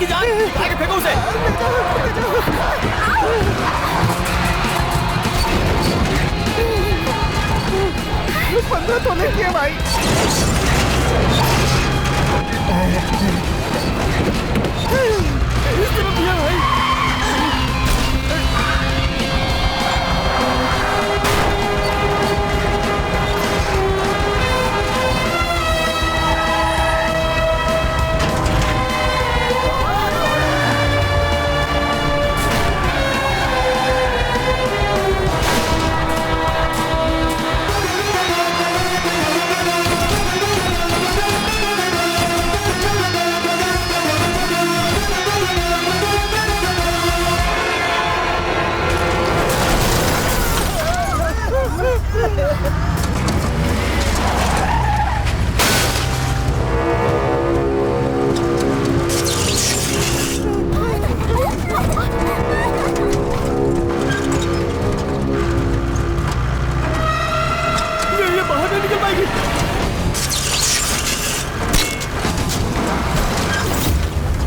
की जान, आगे फेंको उसे। पंद्रह तोले किए भाई। इस तरफ दिया भाई।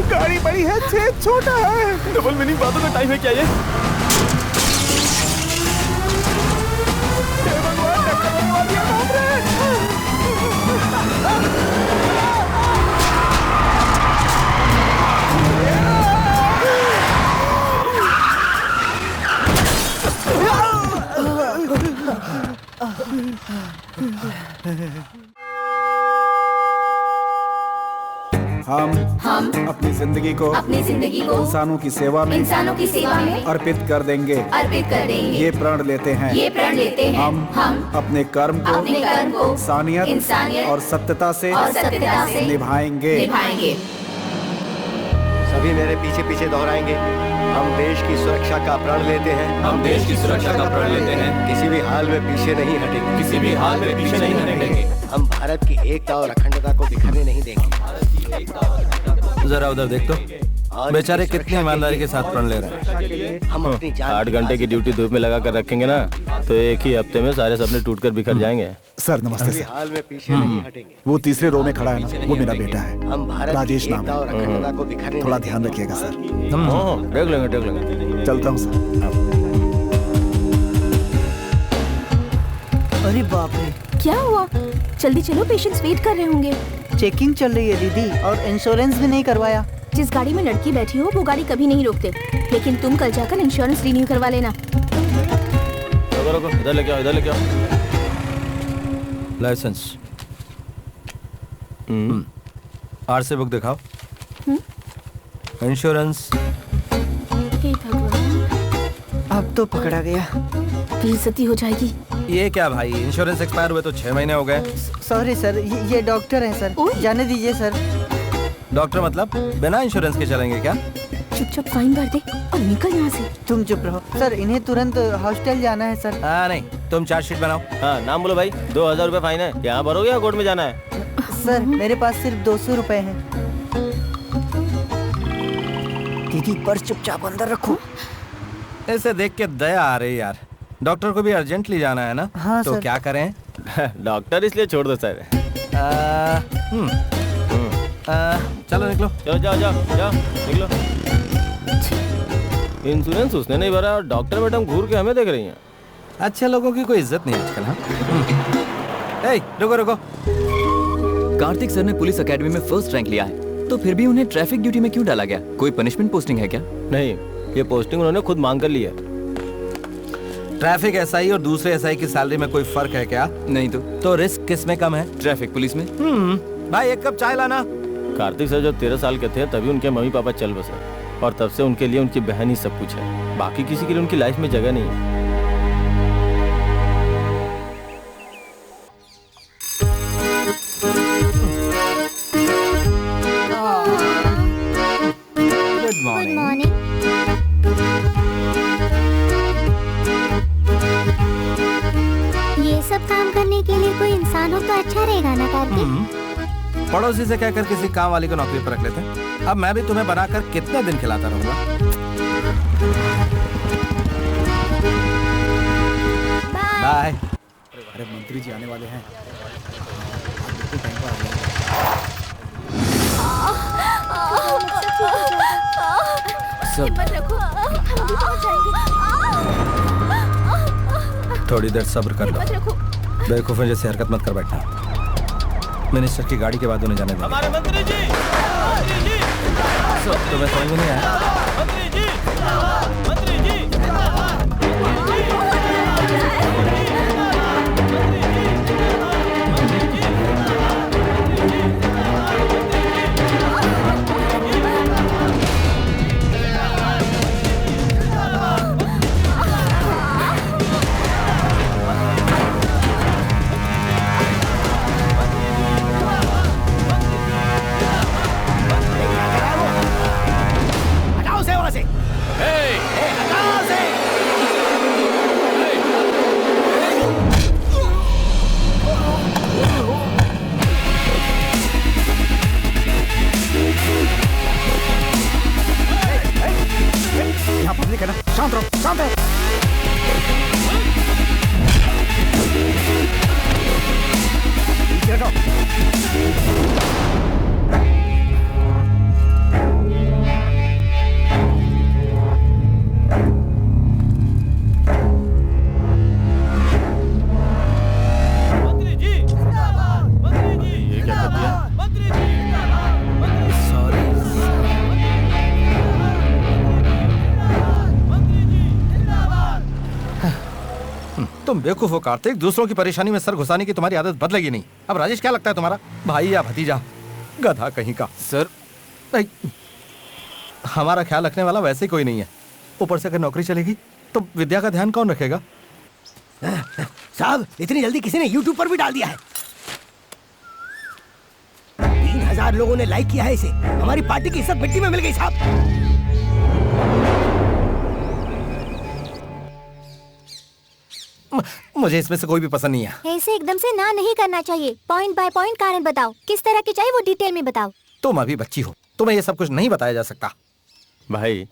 गाड़ी बड़ी है, छेद छोटा है। डबल मीनिंग बातों का टाइम है क्या ये? हम अपनी जिंदगी को इंसानों की सेवा में अर्पित कर देंगे। ये प्रण लेते हैं हम अपने कर्म को इंसानियत और सत्यता से निभाएंगे। सभी मेरे पीछे पीछे दोहराएंगे। हम देश की सुरक्षा का प्रण लेते हैं। किसी भी हाल में पीछे नहीं हटेंगे। हम भारत की एकता और अखंडता को बिखरने नहीं देंगे। जरा उधर देख तो, बेचारे कितनी ईमानदारी के साथ प्रण ले रहे हैं। हम अपनी 8 घंटे की ड्यूटी धूप में लगा कर रखेंगे ना, तो एक ही हफ्ते में सारे सपने टूटकर बिखर जाएंगे। सर नमस्ते सर। हाल में पीछे नहीं हटेंगे। वो तीसरे रो में खड़ा है ना, वो मेरा बेटा है, हम भारत राजेश की नाम एकता है। और अखंडता को बिखरने थोड़ा ध्यान रखिएगा सर। देख लेंगे। चलता हूँ सर। अरे बाप रे, क्या हुआ? जल्दी चलो, पेशेंट्स वेट कर रहे होंगे। चेकिंग चल रही है दीदी, और इंश्योरेंस भी नहीं करवाया। जिस गाड़ी में लड़की बैठी हो वो गाड़ी कभी नहीं रोकते, लेकिन तुम कल जाकर इंश्योरेंस रिन्यू करवा लेना। रुको, इधर लेके आओ। लाइसेंस, आरसी बुक दिखाओ। इंश्योरेंस। हे भगवान, अब तो पकड़ा गया। बेइज्जती हो जाएगी। ये क्या भाई, इंश्योरेंस एक्सपायर हुए तो 6 महीने हो गए। सॉरी सर, ये डॉक्टर हैं सर, जाने दीजिए सर। डॉक्टर मतलब बिना इंश्योरेंस के चलेंगे क्या? चुपचाप फाइन भर दे और निकल यहाँ से। तुम चुप रहो सर, इन्हें तुरंत हॉस्टल जाना है सर। नहीं, तुम चार्जशीट बनाओ। हाँ, नाम बोलो भाई। 2000 रुपए फाइन है। यहाँ भरोगे या कोर्ट में जाना है? सर मेरे पास सिर्फ 200 रुपए हैं। दीदी पर्स चुपचाप अंदर रखो। ऐसे देख के दया आ रही यार। डॉक्टर को भी अर्जेंटली जाना है ना? हाँ तो सर। क्या करें? डॉक्टर इसलिए छोड़ दो सर। चलो निकलो। जाओ निकलो। इंश्योरेंस उसने नहीं भरा और डॉक्टर मैडम घूर के हमें देख रही हैं। अच्छे लोगों की कोई इज्जत नहीं आजकल। हाँ, रुको। कार्तिक सर ने पुलिस एकेडमी में फर्स्ट रैंक लिया है, तो फिर भी उन्हें ट्रैफिक ड्यूटी में क्यों डाला गया? कोई पनिशमेंट पोस्टिंग है क्या? नहीं, ये पोस्टिंग उन्होंने खुद मांग कर ली है। ट्रैफिक एसआई और दूसरे एसआई की सैलरी में कोई फर्क है क्या? नहीं तो रिस्क किस में कम है? ट्रैफिक पुलिस में। भाई 1 कप चाय लाना। कार्तिक सर जब 13 साल के थे तभी उनके मम्मी पापा चल बसे, और तब से उनके लिए उनकी बहन ही सब कुछ है। बाकी किसी के लिए उनकी लाइफ में जगह नहीं है। Good morning. ये सब काम करने के लिए कोई इंसान हो तो अच्छा रहेगा ना कार्तिक? पड़ोसी से कहकर किसी काम वाली को नौकरी पर रख लेते। अब मैं भी तुम्हें बनाकर कितने दिन खिलाता रहूंगा? बाय। अरे मंत्री जी आने वाले हैं। ठीक हो जाएगा। सब हिम्मत रखो, हम अभी पहुंच जाएंगे। थोड़ी देर सब्र कर लो। हिम्मत रखो। बेवकूफों जैसे हरकत मत कर बैठना। मिनिस्टर की गाड़ी के बाद उन्हें जाने दो। हमारे मंत्री जी, मंत्री जी, तुम्हें समझ में नहीं आया? मंत्री जी, मंत्री जी, यहाँ पब्लिक है ना, शांत रहो, शांत रहो। पीछे हटो। मंत्री जी, मंत्री जी, ये क्या कर दिया? मंत्री जी, सॉरी। तुम बेवकूफ हो कार्तिक। दूसरों की परेशानी में सर घुसाने की तुम्हारी आदत बदलेगी नहीं। अब राजेश क्या लगता है तुम्हारा, भाई या भतीजा? गधा कहीं का। सर नहीं, हमारा ख्याल रखने वाला वैसे ही कोई नहीं है। ऊपर से अगर नौकरी चलेगी तो विद्या का ध्यान कौन रखेगा? साहब इतनी जल्दी किसी ने YouTube पर भी डाल दिया है। 3000 लोगों ने लाइक किया है इसे। हमारी पार्टी की इज्जत मिट्टी में मिल गई साहब। मुझे इसमें से कोई भी पसंद नहीं है। ऐसे एकदम से ना नहीं करना चाहिए। पॉइंट बाय पॉइंट कारण बताओ, किस तरह की चाहिए वो डिटेल में बताओ। तुम अभी बच्ची हो, तुम्हें ये सब कुछ नहीं बताया जा सकता। भाई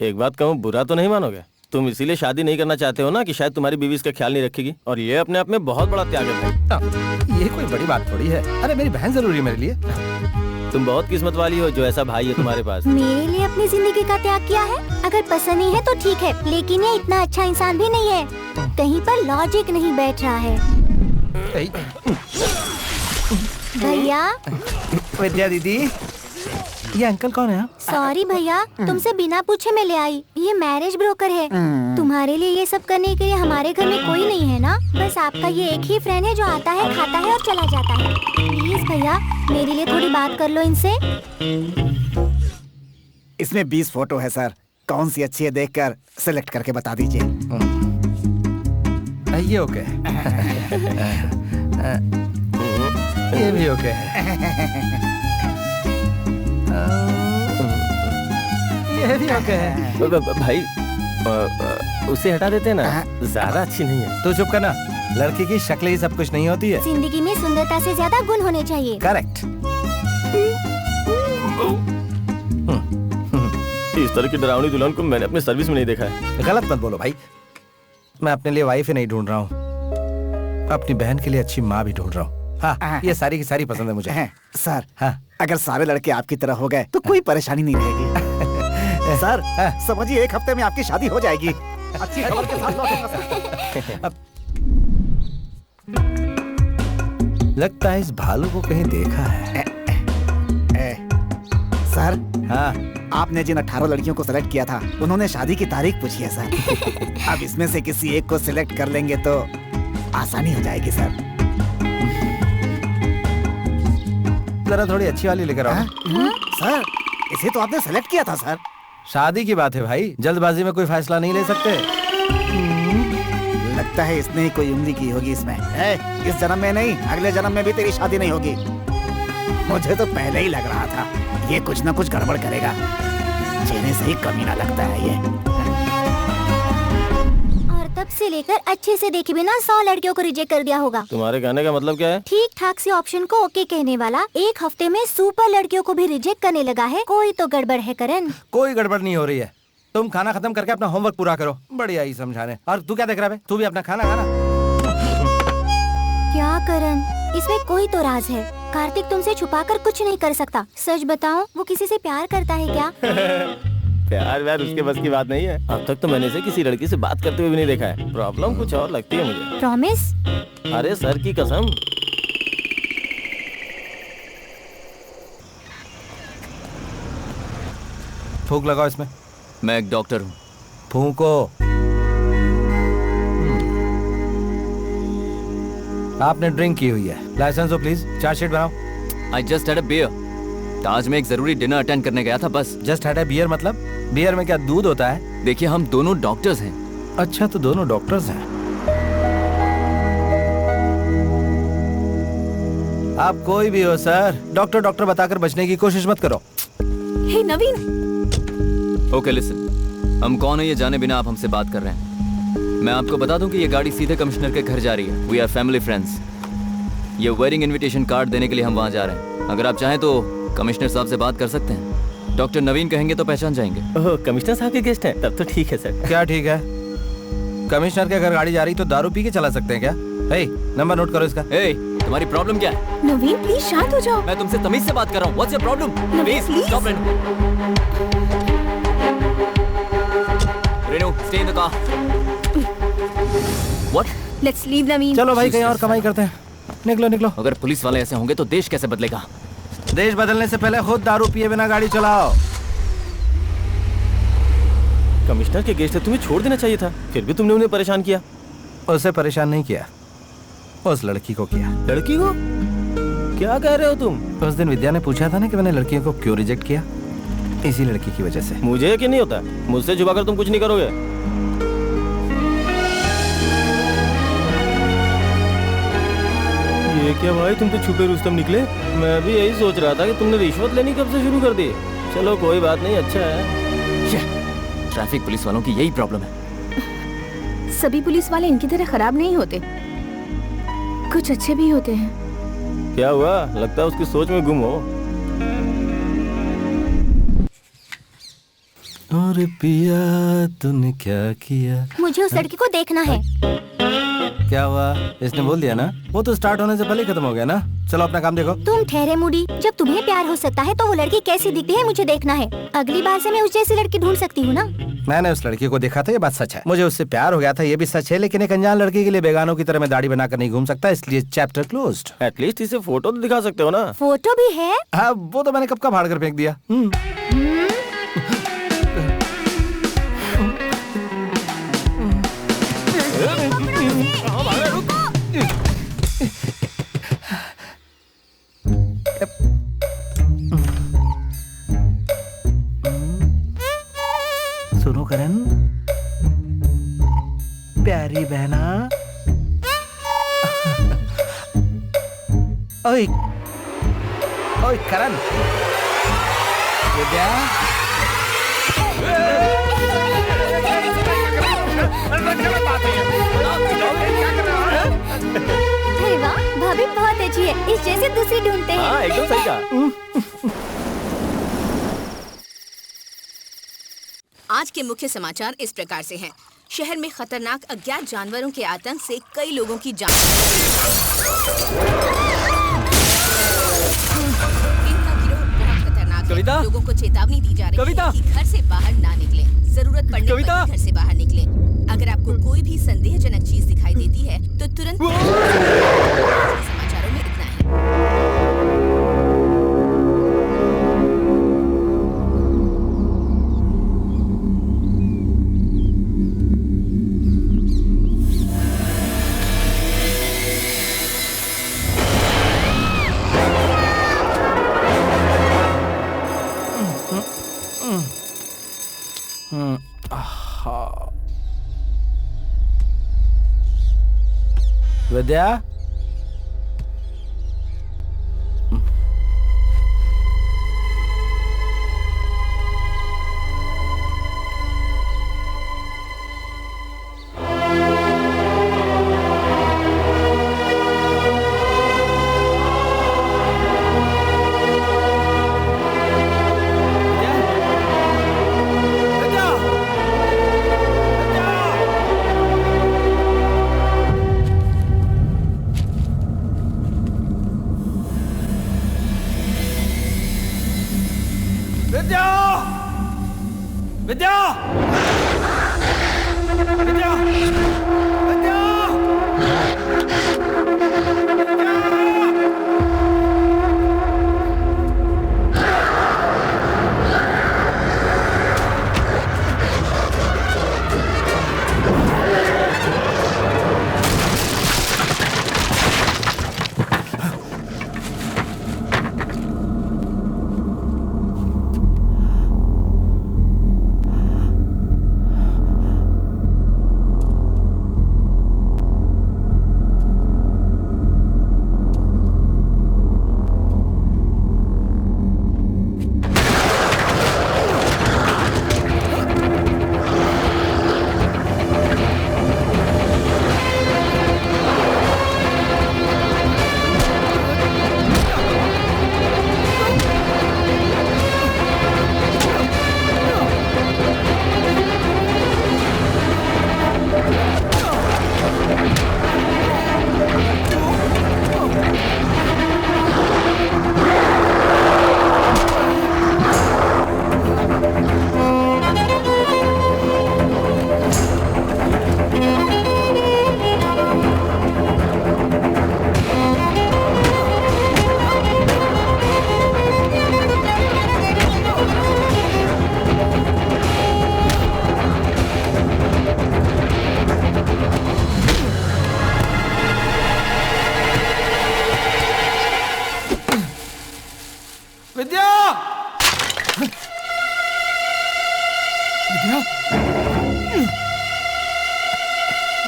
एक बात कहूँ, बुरा तो नहीं मानोगे? तुम इसीलिए शादी नहीं करना चाहते हो ना कि शायद तुम्हारी बीवी इसका ख्याल नहीं रखेगी, और ये अपने आप में बहुत बड़ा त्याग है भाई। ये कोई बड़ी बात थोड़ी है। अरे मेरी बहन जरूरी है मेरे लिए। तुम बहुत किस्मत वाली हो जो ऐसा भाई है तुम्हारे पास। मेरे लिए अपनी जिंदगी का त्याग किया है। अगर पसंद नहीं है तो ठीक है, लेकिन ये इतना अच्छा इंसान भी नहीं है। कहीं पर लॉजिक नहीं बैठ रहा है। भैया। विद्या दीदी, ये अंकल कौन है? सॉरी भैया, तुमसे बिना पूछे मैं ले आई। ये मैरिज ब्रोकर है। तुम्हारे लिए ये सब करने के लिए हमारे घर में कोई नहीं है ना? बस आपका ये एक ही फ्रेंड है जो आता है, खाता है और चला जाता है। प्लीज भैया, मेरे लिए थोड़ी बात कर लो इनसे। इसमें 20 फोटो है सर, कौन सी अच्छी है देखकर सिलेक्ट करके बता दीजिए। ये ओके। ये भी ओके। ये भी ओके है। भाई उसे हटा देते ना, ज्यादा अच्छी नहीं है। तू चुप करना। लड़की की शक्ल ही सब कुछ नहीं होती है। जिंदगी में सुंदरता से ज्यादा गुण होने चाहिए। करेक्ट। इस तरह की डरावनी दुल्हन को मैंने अपने सर्विस में नहीं देखा है। गलत मत बोलो भाई। मैं अपने लिए वाइफ ही नहीं ढूंढ रहा हूँ, अपनी बहन के लिए अच्छी माँ भी ढूंढ रहा हूँ। हाँ, ये सारी की सारी पसंद है मुझे। सर हाँ। अगर सारे लड़के आपकी तरह हो गए तो कोई परेशानी नहीं रहेगी। सर समझिए, 1 हफ्ते में आपकी शादी हो जाएगी। अच्छी खबर के साथ लौटूंगा सर। लगता है इस भालू को कहीं देखा है। सर हाँ, आपने जिन 18 लड़कियों को सिलेक्ट किया था, उन्होंने शादी की तारीख पूछी है सर। अब इसमें से किसी एक को सिलेक्ट कर लेंगे तो आसानी हो जाएगी सर। जरा थोड़ी अच्छी वाली लेकर आओ। सर इसे तो आपने सेलेक्ट किया था सर। शादी की बात है भाई, जल्दबाजी में कोई फैसला नहीं ले सकते। लगता है इसने ही कोई उंगली की होगी इसमें। इस जन्म में नहीं, अगले जन्म में भी तेरी शादी नहीं होगी। मुझे तो पहले ही लग रहा था ये कुछ ना कुछ गड़बड़ करेगा। चेहरे से ही कमीना लगता है ये। और तब से लेकर अच्छे से देखे बिना 100 लड़कियों को रिजेक्ट कर दिया होगा। तुम्हारे कहने का मतलब क्या है? ठीक ठाक से ऑप्शन को ओके कहने वाला 1 हफ्ते में सुपर लड़कियों को भी रिजेक्ट करने लगा है। कोई तो गड़बड़ है करण। कोई गड़बड़ नहीं हो रही है। तुम खाना खत्म करके अपना होमवर्क पूरा करो। बढ़िया ही समझाने। और तू क्या देख रहा है? तू भी अपना खाना खाना। क्या करण, इसमें कोई तो राज है। कार्तिक तुमसे छुपाकर कुछ नहीं कर सकता। सच बताओ, वो किसी से प्यार करता है क्या? प्यार व्यार उसके बस की बात नहीं है। अब तक तो मैंने इसे किसी लड़की से बात करते हुए भी नहीं देखा है। प्रॉब्लम कुछ और लगती है मुझे। प्रॉमिस? अरे सर की कसम। फूंक लगाओ इसमें। मैं एक डॉक्टर हूँ। फूंको। आपने ड्रिंक की हुई है। लाइसेंस हो प्लीज। चार्जशीट बनाओ। I just had a beer. Taj में एक जरूरी डिनर अटेंड करने गया था बस। जस्ट हैड अ बियर मतलब? बियर में क्या दूध होता है? देखिए हम दोनों डॉक्टर्स हैं। अच्छा तो दोनों डॉक्टर्स हैं। आप कोई भी हो सर, डॉक्टर डॉक्टर बताकर बचने की कोशिश मत करो। हे नवीन, ओके लिसन, हम कौन है ये जाने बिना आप हमसे बात कर रहे हैं। मैं आपको बता दूं कि ये गाड़ी सीधे कमिश्नर के घर जा रही है। We are family friends. ये वेडिंग इनविटेशन कार्ड देने के लिए हम वहाँ जा रहे हैं। अगर आप चाहें तो कमिश्नर साहब से बात कर सकते हैं। डॉक्टर नवीन कहेंगे तो पहचान जाएंगे। ओह, कमिश्नर साहब के गेस्ट हैं, तब तो ठीक है सर। क्या ठीक है? कमिश्नर के घर गाड़ी जा रही तो दारू पी के चला सकते हैं क्या? हे, नंबर नोट करो इसका। ए, तुम्हारी प्रॉब्लम क्या है? नवीन प्लीज शांत हो जाओ। मैं तुमसे तमीज से बात कर रहा हूँ। What's your problem? Please stop Renu, stay in the car. What? Let's leave Naveen. चलो भाई कहीं और कमाई करते हैं। निकलो निकलो। अगर पुलिस वाले ऐसे होंगे तो देश कैसे बदलेगा? देश बदलने से पहले खुद दारू पिए बिना गाड़ी चलाओ। कमिश्नर के गेस्ट है, तुम्हें छोड़ देना चाहिए था। फिर भी तुमने उन्हें परेशान किया। उसे परेशान नहीं किया, उस लड़की को किया। लड़की को? क्या कह रहे हो तुम? उस दिन विद्या ने पूछा था ना कि मैंने लड़कियों को क्यों रिजेक्ट किया। इसी लड़की की वजह से। मुझे यकीन नहीं होता। मुझसे छुपाकर तुम कुछ नहीं करोगे। ये क्या भाई, तुम तो छुपे रुस्तम निकले। मैं भी यही सोच रहा था कि तुमने रिश्वत लेनी कब से शुरू कर दी। चलो कोई बात नहीं, अच्छा है। ट्रैफिक पुलिस वालों की यही प्रॉब्लम है। सभी पुलिस वाले इनकी तरह खराब नहीं होते, कुछ अच्छे भी होते हैं। क्या हुआ? लगता है उसकी सोच में गुम हो। और पिया तूने क्या किया? मुझे उस लड़की को देखना है। क्या हुआ? इसने बोल दिया ना। वो तो स्टार्ट होने से पहले खत्म हो गया ना। चलो अपना काम देखो। तुम ठहरे मूडी। जब तुम्हें प्यार हो सकता है तो वो लड़की कैसी दिखती है मुझे देखना है। अगली बार से मैं उस जैसी लड़की ढूंढ सकती हूँ ना। मैंने उस लड़की को देखा था, ये बात सच है। मुझे उससे प्यार हो गया था, ये भी सच है। लेकिन एक अनजान लड़की के लिए बेगानों की तरह मैं दाढ़ी बनाकर नहीं घूम सकता, इसलिए चैप्टर क्लोज्ड। एटलीस्ट इसे फोटो तो दिखा सकते हो ना। फोटो भी है? हाँ, वो तो मैंने कब का फाड़ कर फेंक दिया। सुनो करण, प्यारी बहना। ओए ओए करण, विद्या। अरे वाह, भाभी बहुत अच्छी है। इस जैसे दूसरी ढूंढते हैं। हाँ, एकदम सही कहा। आज के मुख्य समाचार इस प्रकार से हैं। शहर में खतरनाक अज्ञात जानवरों के आतंक से कई लोगों की जान। इनका गिरोह बहुत खतरनाक है। लोगों को चेतावनी दी जा रही है कि घर से बाहर ना निकलें। जरूरत पड़ने पर घर से बाहर निकलें। अगर आपको कोई भी संदेहजनक चीज दिखाई देती है तो तुरंत। समाचारों में इतना ही। विद्या,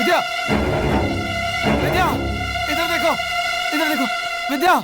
विद्या, विद्या, इधर देखो, इधर देखो, विद्या, विद्या।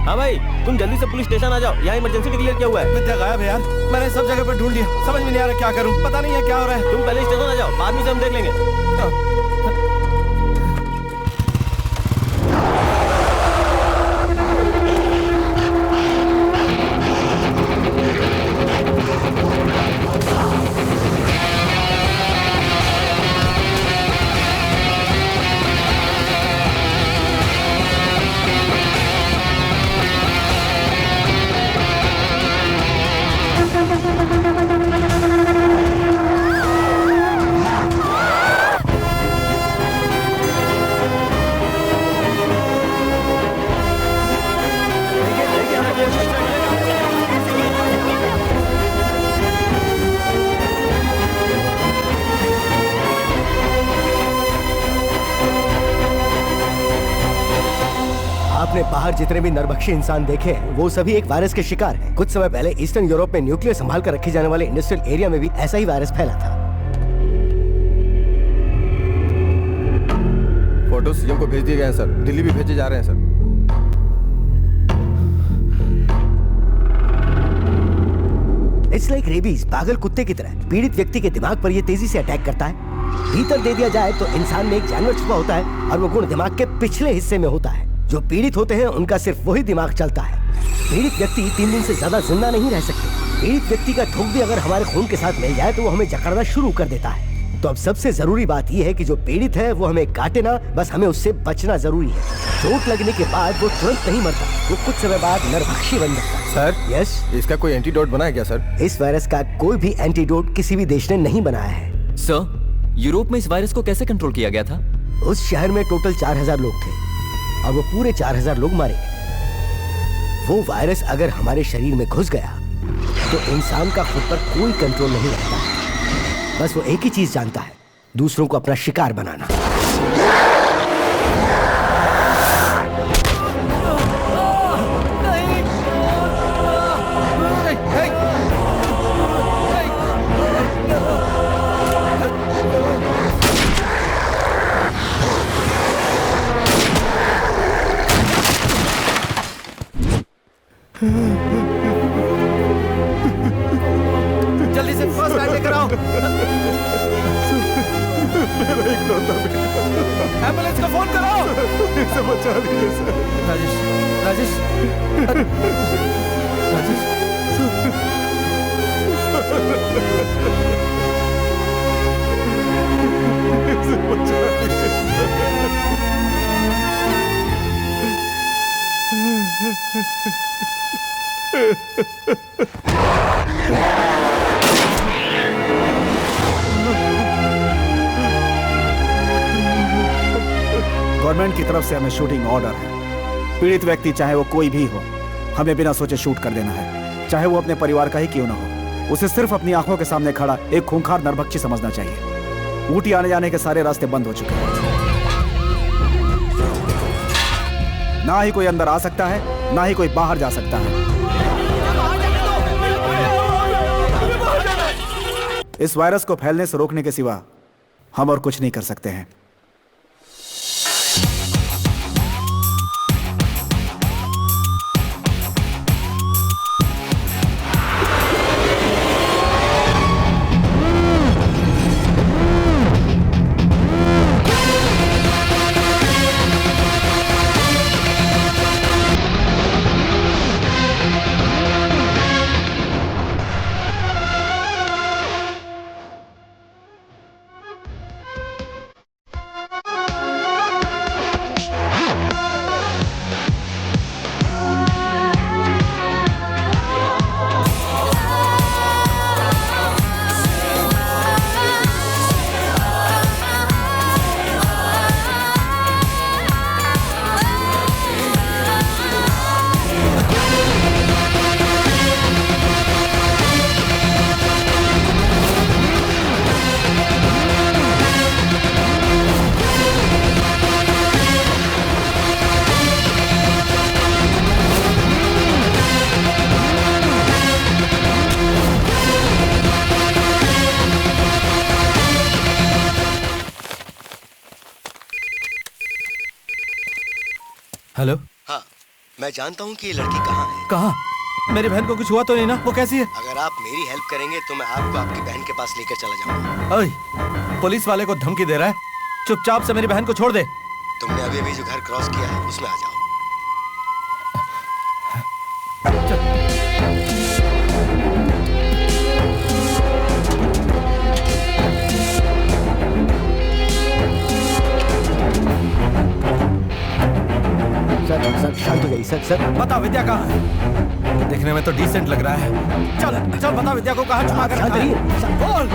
हाँ भाई, तुम जल्दी से पुलिस स्टेशन आ जाओ, यहाँ इमरजेंसी डिक्लेयर किया हुआ है। विद्या गायब है यार, मैंने सब जगह पर ढूंढ लिया, समझ में नहीं आ रहा क्या करूं, पता नहीं है क्या हो रहा है। तुम पहले स्टेशन आ जाओ, बाद में से हम देख लेंगे। आपने बाहर जितने भी नरभक्षी इंसान देखे हैं वो सभी एक वायरस के शिकार हैं। कुछ समय पहले ईस्टर्न यूरोप में न्यूक्लियर संभाल कर रखे जाने वाले इंडस्ट्रियल एरिया में भी ऐसा ही वायरस फैला था। फोटो सीएम को भेज दिए गए हैं सर, दिल्ली भी भेजे जा रहे हैं सर। इट्स लाइक रेबीज, पागल कुत्ते की तरह पीड़ित व्यक्ति के दिमाग पर यह तेजी से अटैक करता है। भीतर दे दिया जाए तो इंसान में एक जानवर छुपा होता है और वो गुण दिमाग के पिछले हिस्से में होता है। जो पीड़ित होते हैं उनका सिर्फ वही दिमाग चलता है। पीड़ित व्यक्ति 3 दिन से ज्यादा जिंदा नहीं रह सकते। पीड़ित व्यक्ति का थूक भी अगर हमारे खून के साथ मिल जाए तो वो हमें जकड़ना शुरू कर देता है। तो अब सबसे जरूरी बात यह है कि जो पीड़ित है वो हमें काटे ना, बस हमें उससे बचना जरूरी है। चोट लगने के बाद वो तुरंत नहीं मरता, वो कुछ समय बाद नरभक्षी बन जाता है। सर, यस, इसका कोई एंटीडोट बना है क्या सर? इस वायरस का कोई भी एंटीडोट किसी भी देश ने नहीं बनाया है। सर, यूरोप में इस वायरस को कैसे कंट्रोल किया गया था? उस शहर में टोटल 4000 लोग थे और वो पूरे 4000 लोग मारे गए। वो वायरस अगर हमारे शरीर में घुस गया तो इंसान का खुद पर कोई कंट्रोल नहीं रहता। बस वो एक ही चीज जानता है, दूसरों को अपना शिकार बनाना। जल्दी से फर्स्ट एड लेकर आओ। एम्बुलेंस का फोन कराओ। इसे बचा लीजिए सर। राजेश, राजेश, राजेश, इसे बचा लीजिए गवर्नमेंट की तरफ से हमें शूटिंग ऑर्डर है। पीड़ित व्यक्ति चाहे वो कोई भी हो, हमें बिना सोचे शूट कर देना है, चाहे वो अपने परिवार का ही क्यों ना हो। उसे सिर्फ अपनी आंखों के सामने खड़ा एक खूंखार नरभक्षी समझना चाहिए। ऊटी आने जाने के सारे रास्ते बंद हो चुके हैं, ना ही कोई अंदर आ सकता है, ना ही कोई बाहर जा सकता है। इस वायरस को फैलने से रोकने के सिवा हम और कुछ नहीं कर सकते हैं। हेलो। हाँ, मैं जानता हूँ कि ये लड़की कहाँ है। कहाँ? मेरी बहन को कुछ हुआ तो नहीं ना? वो कैसी है? अगर आप मेरी हेल्प करेंगे तो मैं आपको आपकी बहन के पास लेकर चला जाऊंगा। ओए, पुलिस वाले को धमकी दे रहा है? चुपचाप से मेरी बहन को छोड़ दे। तुमने अभी अभी जो घर क्रॉस किया है उसमें आ जाओ। सर शांत हो जाइए। सर बता विद्या कहाँ है? देखने में तो डिसेंट लग रहा है। चल चल बता विद्या को कहाँ छुपा कर रखा है? बोल।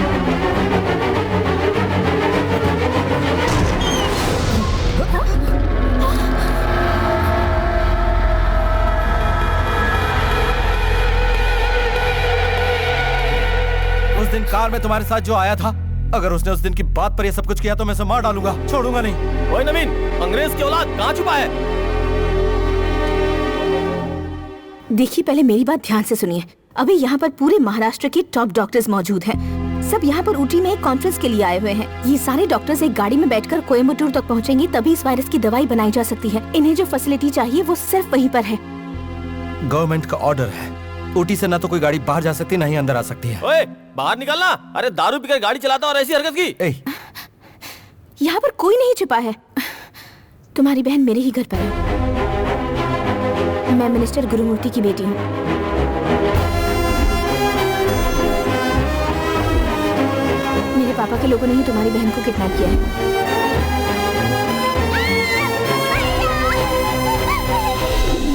उस दिन कार में तुम्हारे साथ जो आया था, अगर उसने उस दिन की बात पर ये सब कुछ किया तो मैं उसे मार डालूंगा, छोड़ूंगा नहीं। ओए नवीन, अंग्रेज की औलाद कहाँ छुपा है? देखिए, पहले मेरी बात ध्यान से सुनिए। अभी यहाँ पर पूरे महाराष्ट्र के टॉप डॉक्टर्स मौजूद हैं। सब यहाँ पर ऊटी में एक कॉन्फ्रेंस के लिए आए हुए हैं। ये सारे डॉक्टर्स एक गाड़ी में बैठकर कोयम्बटूर तक पहुँचेंगे, तभी इस वायरस की दवाई बनाई जा सकती है। इन्हें जो फैसिलिटी चाहिए वो सिर्फ वहीं पर है। गवर्नमेंट का ऑर्डर है, ऊटी से ना तो कोई गाड़ी बाहर जा सकती ना ही अंदर आ सकती है। ओए, बाहर निकलना। अरे दारू पीकर गाड़ी चलाता और ऐसी हरकत की। यहाँ पर कोई नहीं छिपा है। तुम्हारी बहन मेरे ही घर पर है। मैं मिनिस्टर गुरुमूर्ति की बेटी हूँ। मेरे पापा के लोगों ने ही तुम्हारी बहन को किडनैप किया है।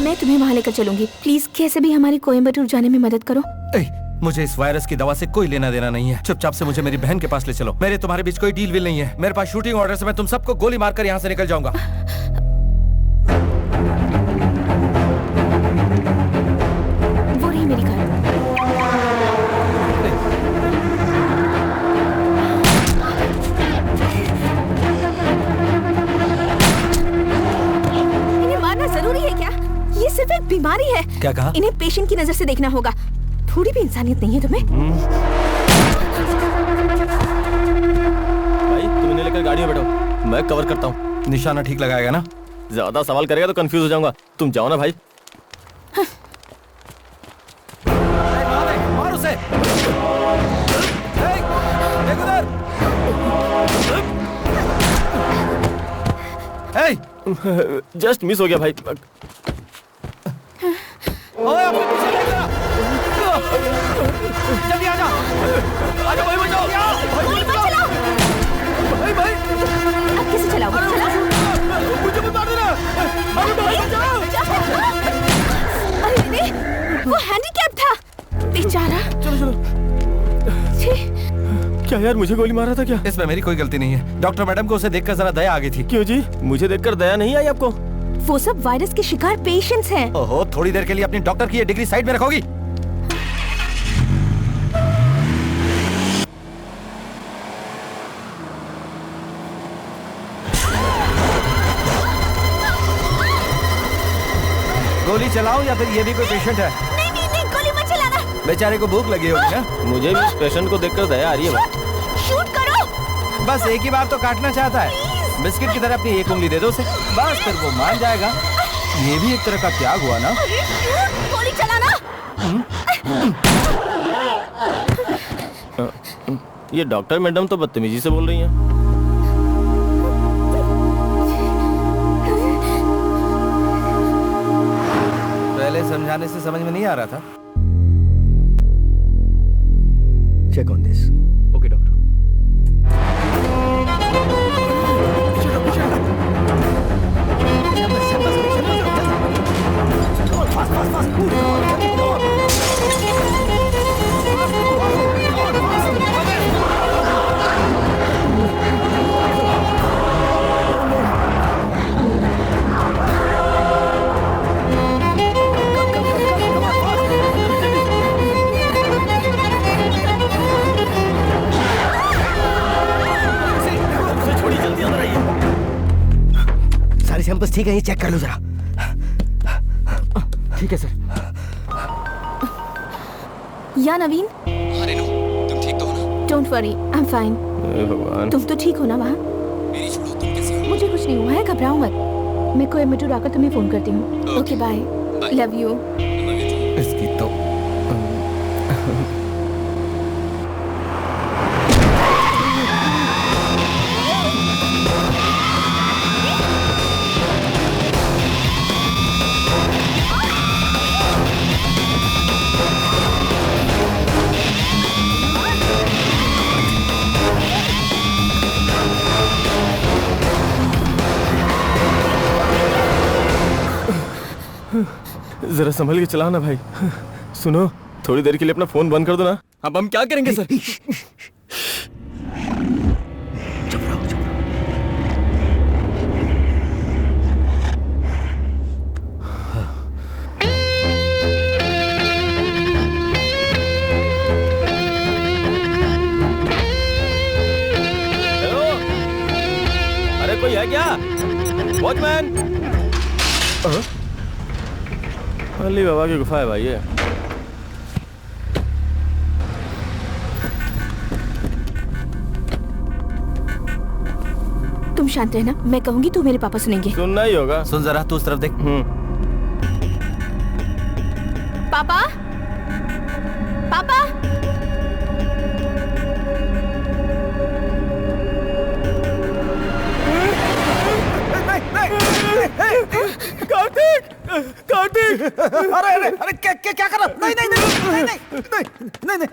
मैं तुम्हें वहाँ लेकर चलूंगी। प्लीज कैसे भी हमारी कोयम्बटूर जाने में मदद करो। मुझे इस वायरस की दवा से कोई लेना देना नहीं है। चुपचाप से मुझे मेरी बहन के पास ले चलो। मेरे तुम्हारे बीच कोई डील विल नहीं है। मेरे पास शूटिंग ऑर्डर से मैं तुम सबको गोली मारकर यहाँ से निकल जाऊंगा। वो रही मेरी कार। इन्हें मारना जरूरी है क्या? ये सिर्फ एक बीमारी है। क्या कहा? इन्हें पेशेंट की नजर से देखना होगा। थोड़ी भी इंसानियत नहीं है तुम्हें? भाई तुम इन्हें लेकर गाड़ी में बैठो, मैं कवर करता हूँ। निशाना ठीक लगाएगा ना? ज्यादा सवाल करेगा तो कंफ्यूज हो जाऊंगा। तुम जाओ ना भाई। मार उसे। देख उधर। जस्ट मिस हो गया भाई। ओए अपने पीछे देख जरा। जल्दी आजा। आजा भाई, बचाओ। गोली मत चलाओ। भाई अब कैसे चलाओगे? चलाओ। मुझे मत मार देना। अरे भाई बचाओ। अरे दीदी, वो हैंडीकैप था बेचारा। चलो। क्या यार, मुझे गोली मारा था क्या? इसमें मेरी कोई गलती नहीं है। डॉक्टर मैडम को उसे देखकर जरा दया आ गई थी। क्यों जी? मुझे देखकर दया नहीं आई आपको? वो सब वायरस के शिकार पेशेंट्स हैं। ओहो, थोड़ी देर के लिए अपनी डॉक्टर की ये डिग्री साइड में रखोगी? गोली चलाओ या फिर ये भी कोई पेशेंट है? नहीं, गोली मत चलाना। बेचारे को भूख लगी होगी ना? मुझे भी इस पेशेंट को देखकर दया आ रही है। शूट करो। बस एक ही बार तो काटना चाहता है। बिस्किट की तरह अपनी एक उंगली दे दो उसे, बस फिर वो मान जाएगा। ये भी एक तरह का त्याग हुआ ना? गोली चलाना। ये डॉक्टर मैडम तो बदतमीजी से बोल रही हैं। पहले समझाने से समझ में नहीं आ रहा था। Check on this. Okay doctor. सारी सैंपल्स ठीक है, ये चेक कर लो जरा। ठीक है सर। या नवीन, तुम ठीक तो हो ना? Don't worry, I am fine. तुम तो ठीक हो ना? वहाँ मेरी छोड़ो, तुम कैसे हो? मुझे कुछ नहीं हुआ है, घबराओ मत। मैं कोयम्बटूर आकर तुम्हें फोन करती हूँ। Okay bye, love you. इसकी तो जरा संभल के चलाओ ना भाई। सुनो, थोड़ी देर के लिए अपना फोन बंद कर दो ना। अब हम क्या करेंगे सर? हेलो, अरे कोई है क्या? वॉचमैन। अली बाबा की गुफा है भाई ये। तुम शांत रहना, मैं कहूंगी तो मेरे पापा सुनेंगे। सुनना ही होगा। सुन जरा, तू उस तरफ देख। पापा, पापा। कार्तिक, कार्तिक, अरे अरे अरे क्या कर रहा? नहीं नहीं नहीं नहीं नहीं नहीं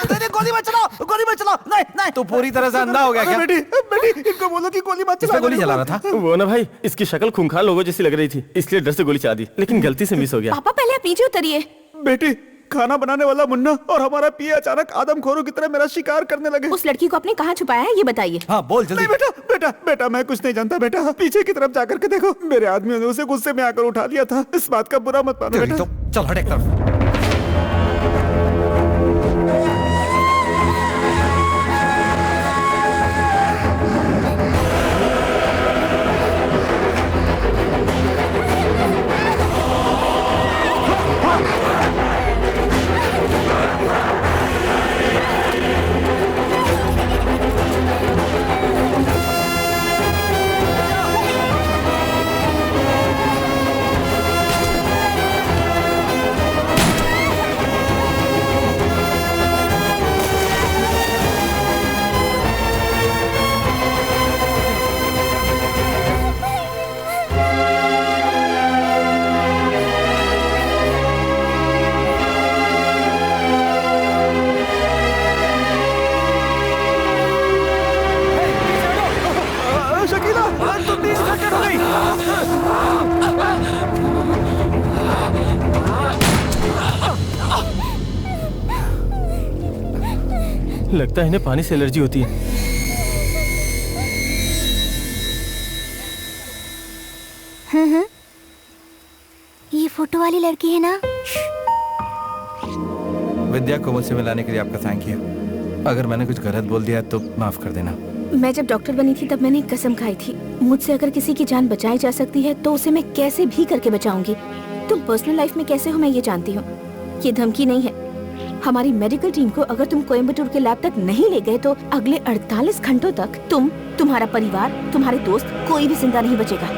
नहीं, गोली मत चलाओ, गोली मत चलाओ, नहीं नहीं। तू पूरी तरह से अंधा हो गया क्या? बेटी बेटी, इनको बोलो कि गोली मत चलाओ। गोली चला रहा था वो ना भाई, इसकी शक्ल खूंखार लोगों जैसी लग रही थी, इसलिए डर से गोली चला दी, लेकिन गलती से मिस हो गया। पापा पहले आप नीचे उतरिए। बेटी, खाना बनाने वाला मुन्ना और हमारा पिया अचानक आदमखोरों की तरह मेरा शिकार करने लगे। उस लड़की को आपने कहाँ छुपाया है, ये बताइए। हाँ बोल जल्दी। नहीं बेटा, बेटा बेटा, मैं कुछ नहीं जानता बेटा। पीछे की तरफ जाकर के देखो, मेरे आदमियों ने उसे गुस्से में आकर उठा लिया था। इस बात का बुरा मत मानो बेटा। तो चल हट एक तरफ। लगता है इन्हें पानी से एलर्जी होती है। ये फोटो वाली लड़की है ना? विद्या को मुझसे मिलाने के लिए आपका थैंक यू। अगर मैंने कुछ गलत बोल दिया तो माफ कर देना। मैं जब डॉक्टर बनी थी तब मैंने एक कसम खाई थी, मुझसे अगर किसी की जान बचाई जा सकती है तो उसे मैं कैसे भी करके बचाऊंगी। तुम पर्सनल लाइफ में कैसे हो मैं ये जानती हूँ, ये धमकी नहीं है। हमारी मेडिकल टीम को अगर तुम कोयम्बटूर के लैब तक नहीं ले गए तो अगले 48 घंटों तक तुम, तुम्हारा परिवार, तुम्हारे दोस्त, कोई भी जिंदा नहीं बचेगा।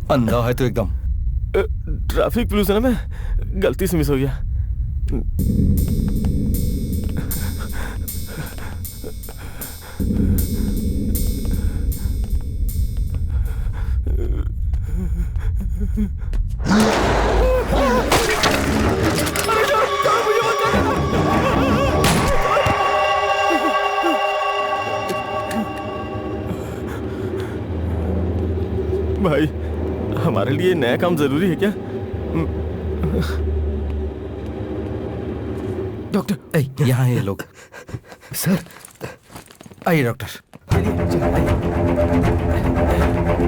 अंधा है तो एकदम। ट्रैफिक पुलिस है ना, मैं गलती से मिस हो गया। भाई, हमारे लिए नया काम जरूरी है क्या? डॉक्टर, यहाँ ये लोग। सर आइए डॉक्टर,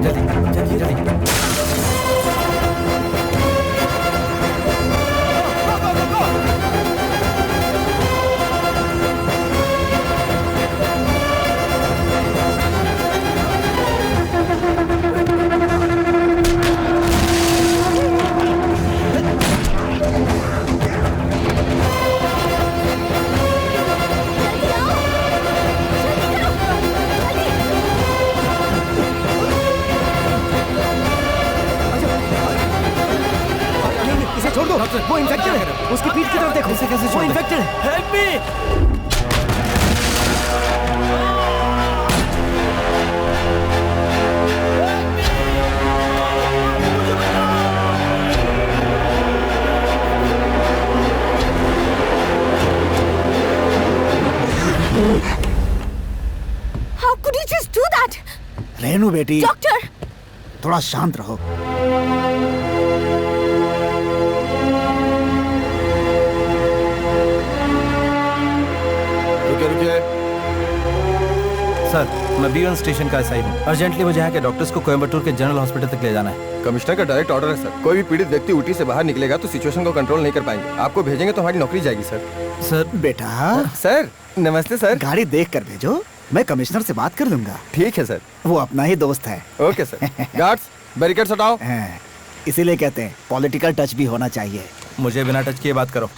जल्दी जल्दी जल्दी। वो इन्फेक्टेड है, उसकी पीठ की तरफ देखो। कैसे वो इन्फेक्टेड है। Help me. How could you just do that? Renu बेटी, डॉक्टर, थोड़ा शांत रहो। सर, मैं B1 स्टेशन का एसआई हूँ। अर्जेंटली मुझे यहाँ के डॉक्टर्स को कोयम्बटूर के जनरल हॉस्पिटल तक ले जाना है। कमिश्नर का डायरेक्ट ऑर्डर है सर। कोई भी पीड़ित व्यक्ति ऊटी से बाहर निकलेगा तो सिचुएशन को कंट्रोल नहीं कर पाएंगे। आपको भेजेंगे तो हमारी नौकरी जाएगी सर। सर बेटा, सर नमस्ते सर। गाड़ी देख कर भेजो, मैं कमिश्नर से बात कर लूंगा। ठीक है सर। वो अपना ही दोस्त है। Okay sir. गार्ड्स, बैरिकेड्स हटाओ। इसीलिए कहते हैं पॉलिटिकल टच भी होना चाहिए। मुझे बिना टच किए बात करो।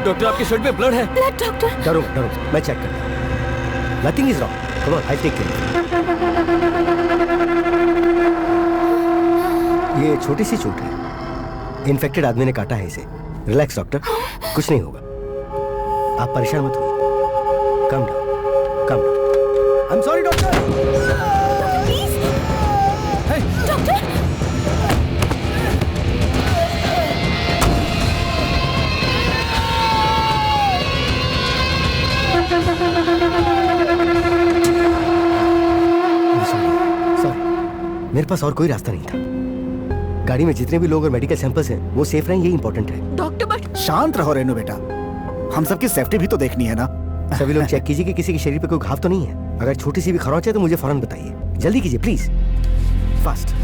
डॉक्टर, आपके शर्ट में ब्लड है। Blood doctor. डरो डरो, मैं चेक करता हूँ। Nothing is wrong, come on, I take care. ये छोटी सी चोट है, इन्फेक्टेड आदमी ने काटा है इसे। रिलैक्स डॉक्टर, कुछ नहीं होगा, आप परेशान मत होइए। Come down, come down. I am sorry doctor. Please doctor. मेरे पास और कोई रास्ता नहीं था। गाड़ी में जितने भी लोग और मेडिकल सैंपल्स हैं वो सेफ रहें, ये इंपॉर्टेंट है। डॉक्टर बट शांत रहो रेनू बेटा, हम सबकी सेफ्टी भी तो देखनी है ना। सभी लोग चेक कीजिए कि किसी के शरीर पे कोई घाव तो नहीं है। अगर छोटी सी भी खरोंच है तो मुझे फौरन बताइए। जल्दी कीजिए प्लीज, फास्ट।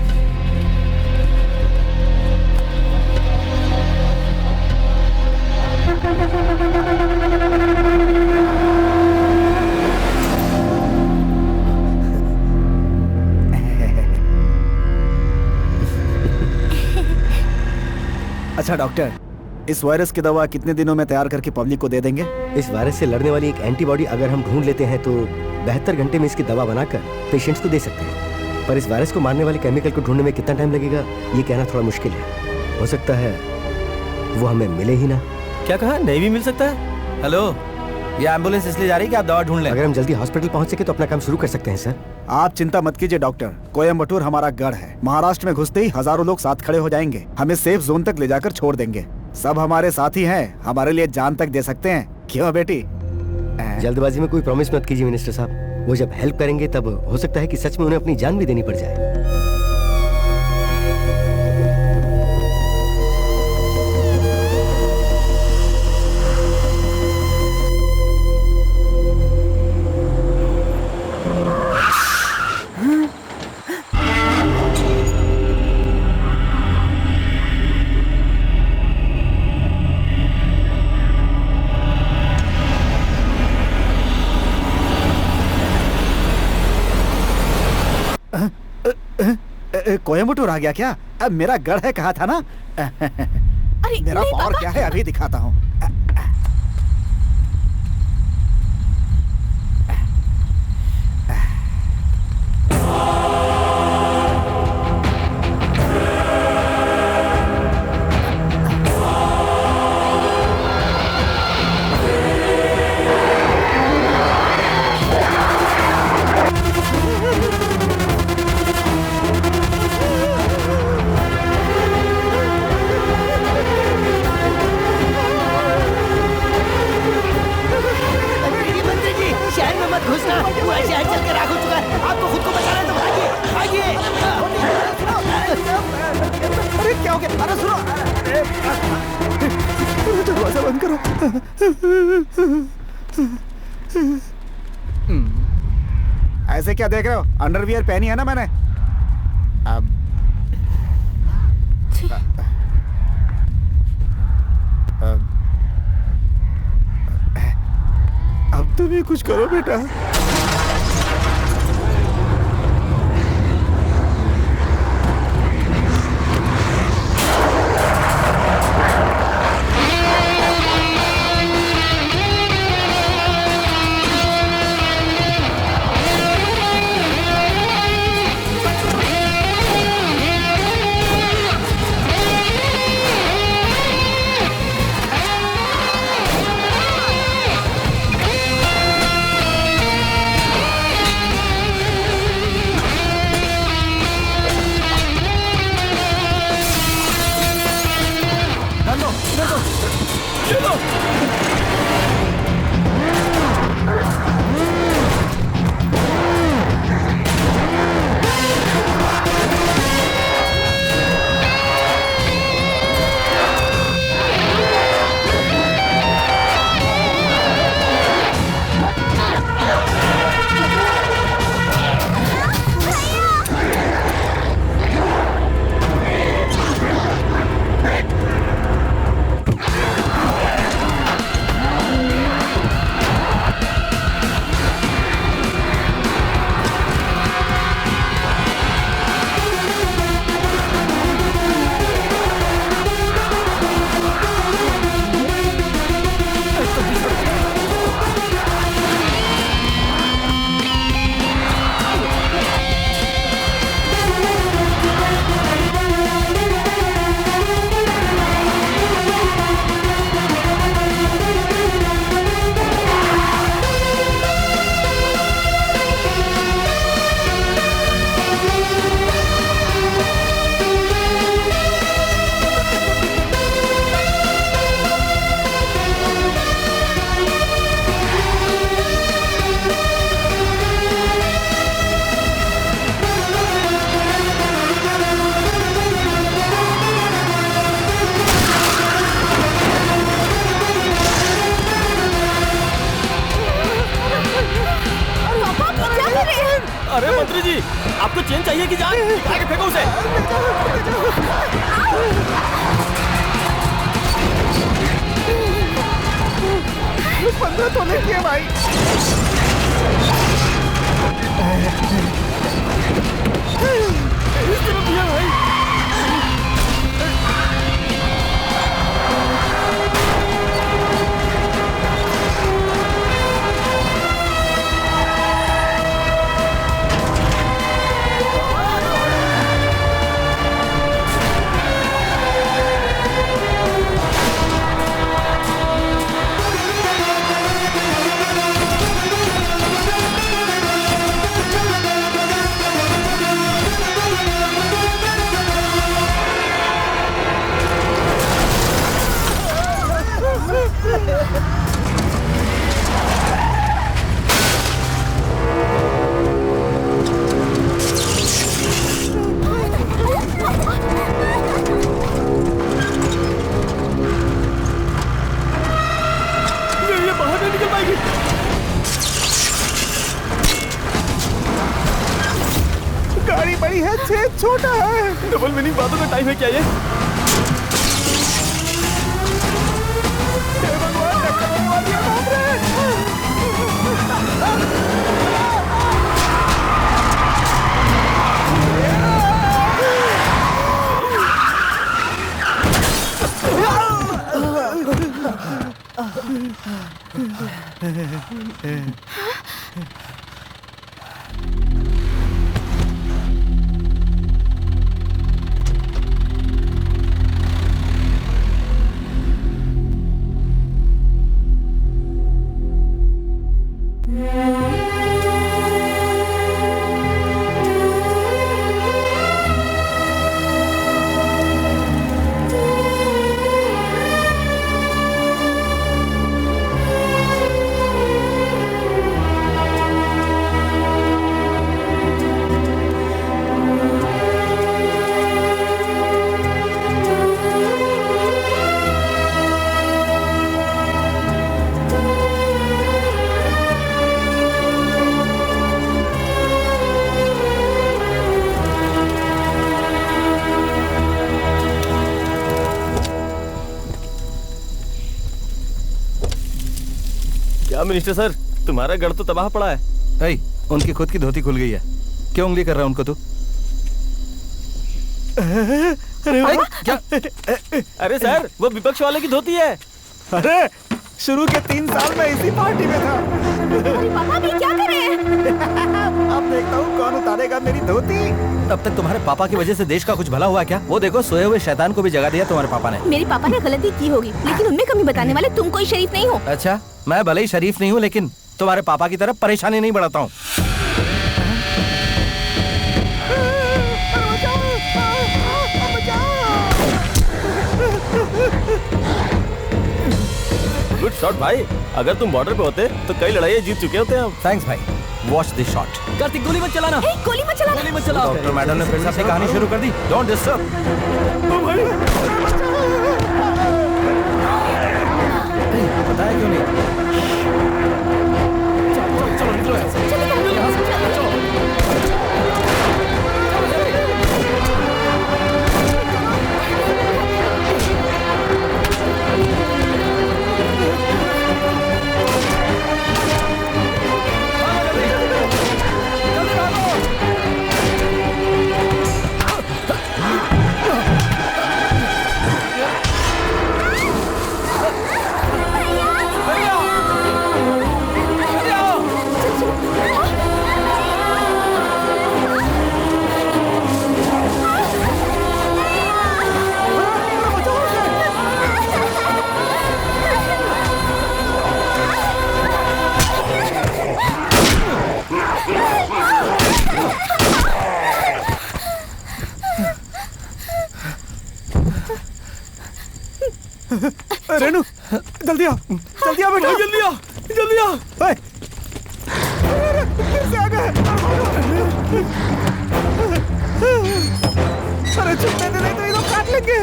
अच्छा डॉक्टर, इस वायरस की दवा कितने दिनों में तैयार करके पब्लिक को दे देंगे? इस वायरस से लड़ने वाली एक एंटीबॉडी अगर हम ढूंढ लेते हैं तो 72 घंटे में इसकी दवा बनाकर पेशेंट्स को दे सकते हैं। पर इस वायरस को मारने वाले केमिकल को ढूंढने में कितना टाइम लगेगा ये कहना थोड़ा मुश्किल है। हो सकता है वो हमें मिले ही ना। क्या कहा? नहीं भी मिल सकता है? हेलो, ये एम्बुलेंस इसलिए जा रही है कि आप दवा ढूंढ लें। अगर हम जल्दी हॉस्पिटल पहुंच सके तो अपना काम शुरू कर सकते हैं सर। आप चिंता मत कीजिए डॉक्टर, कोयम्बटूर हमारा गढ़ है। महाराष्ट्र में घुसते ही हजारों लोग साथ खड़े हो जाएंगे, हमें सेफ जोन तक ले जाकर छोड़ देंगे। सब हमारे साथी हैं, हमारे लिए जान तक दे सकते हैं। क्यों बेटी? जल्दबाजी में कोई प्रॉमिस मत कीजिए मिनिस्टर साहब। वो जब हेल्प करेंगे तब हो सकता है कि सच में उन्हें अपनी जान भी देनी पड़ जाए। कोयम्बटूर आ गया क्या? अब मेरा गढ़ है कहा था ना। अरे मेरा नहीं, पावर पापा। क्या है अभी दिखाता हूँ। मंत्री जी, शहर में मत घुसना, पूरा शहर चल के राख हो चुका है। आपको खुद को बचाना है तो भागिए, भागिए। अरे क्या हो गया? अरे सुनो, दरवाजा बंद करो। ऐसे क्या देख रहे हो? अंडरवियर पहनी है ना मैंने। अब तुम ही कुछ करो बेटा। अरे मंत्री जी, आपको चेन चाहिए कि जान? निकाल के फेंको उसे। पंद्रह तो नहीं किए भाई। इस तरफ दिया भाई। गाड़ी बड़ी है, छेद छोटा है। डबल मीनिंग बातों का टाइम है क्या ये? भगवान, टक्कर होने वाली है, भाग रहे हैं। क्या मिनिस्टर सर, तुम्हारा गढ़ तो तबाह पड़ा है। उनकी खुद की धोती खुल गई है, क्यों उंगली कर रहा है उनको तू? क्या? अरे सर, वो विपक्ष वाले की धोती है। अरे शुरू के 3 साल में इसी पार्टी में था। पापा भी क्या कर रहे हैं? अब देखता हूँ कौन उतारेगा मेरी धोती। तब तक तुम्हारे पापा की वजह से देश का कुछ भला हुआ क्या? वो देखो, सोए हुए शैतान को भी जगा दिया तुम्हारे पापा ने। मेरे पापा ने गलती की होगी, लेकिन उनमें कमी बताने वाले तुम कोई शरीफ नहीं हो। अच्छा, मैं भले ही शरीफ नहीं हूँ, लेकिन तुम्हारे पापा की तरफ परेशानी नहीं बढ़ाता हूँ। गुड शॉट भाई, अगर तुम बॉर्डर पे होते तो कई लड़ाइयाँ जीत चुके होते हम। थैंक्स भाई, वॉच दिस शॉट। कार्तिक गोली मत चलाना। गोली मत चलाना। गोली मत चलाओ। डॉक्टर मैडम ने फिर से अपनी कहानी शुरू कर दी। Don't disturb. बताया क्यों नहीं? चलो निकलो यहाँ से। रेनू, जल्दी आ बेटा, जल्दी आ। फिर से आ गए। अरे छुपने दे, नहीं तो ये लोग काट लेंगे।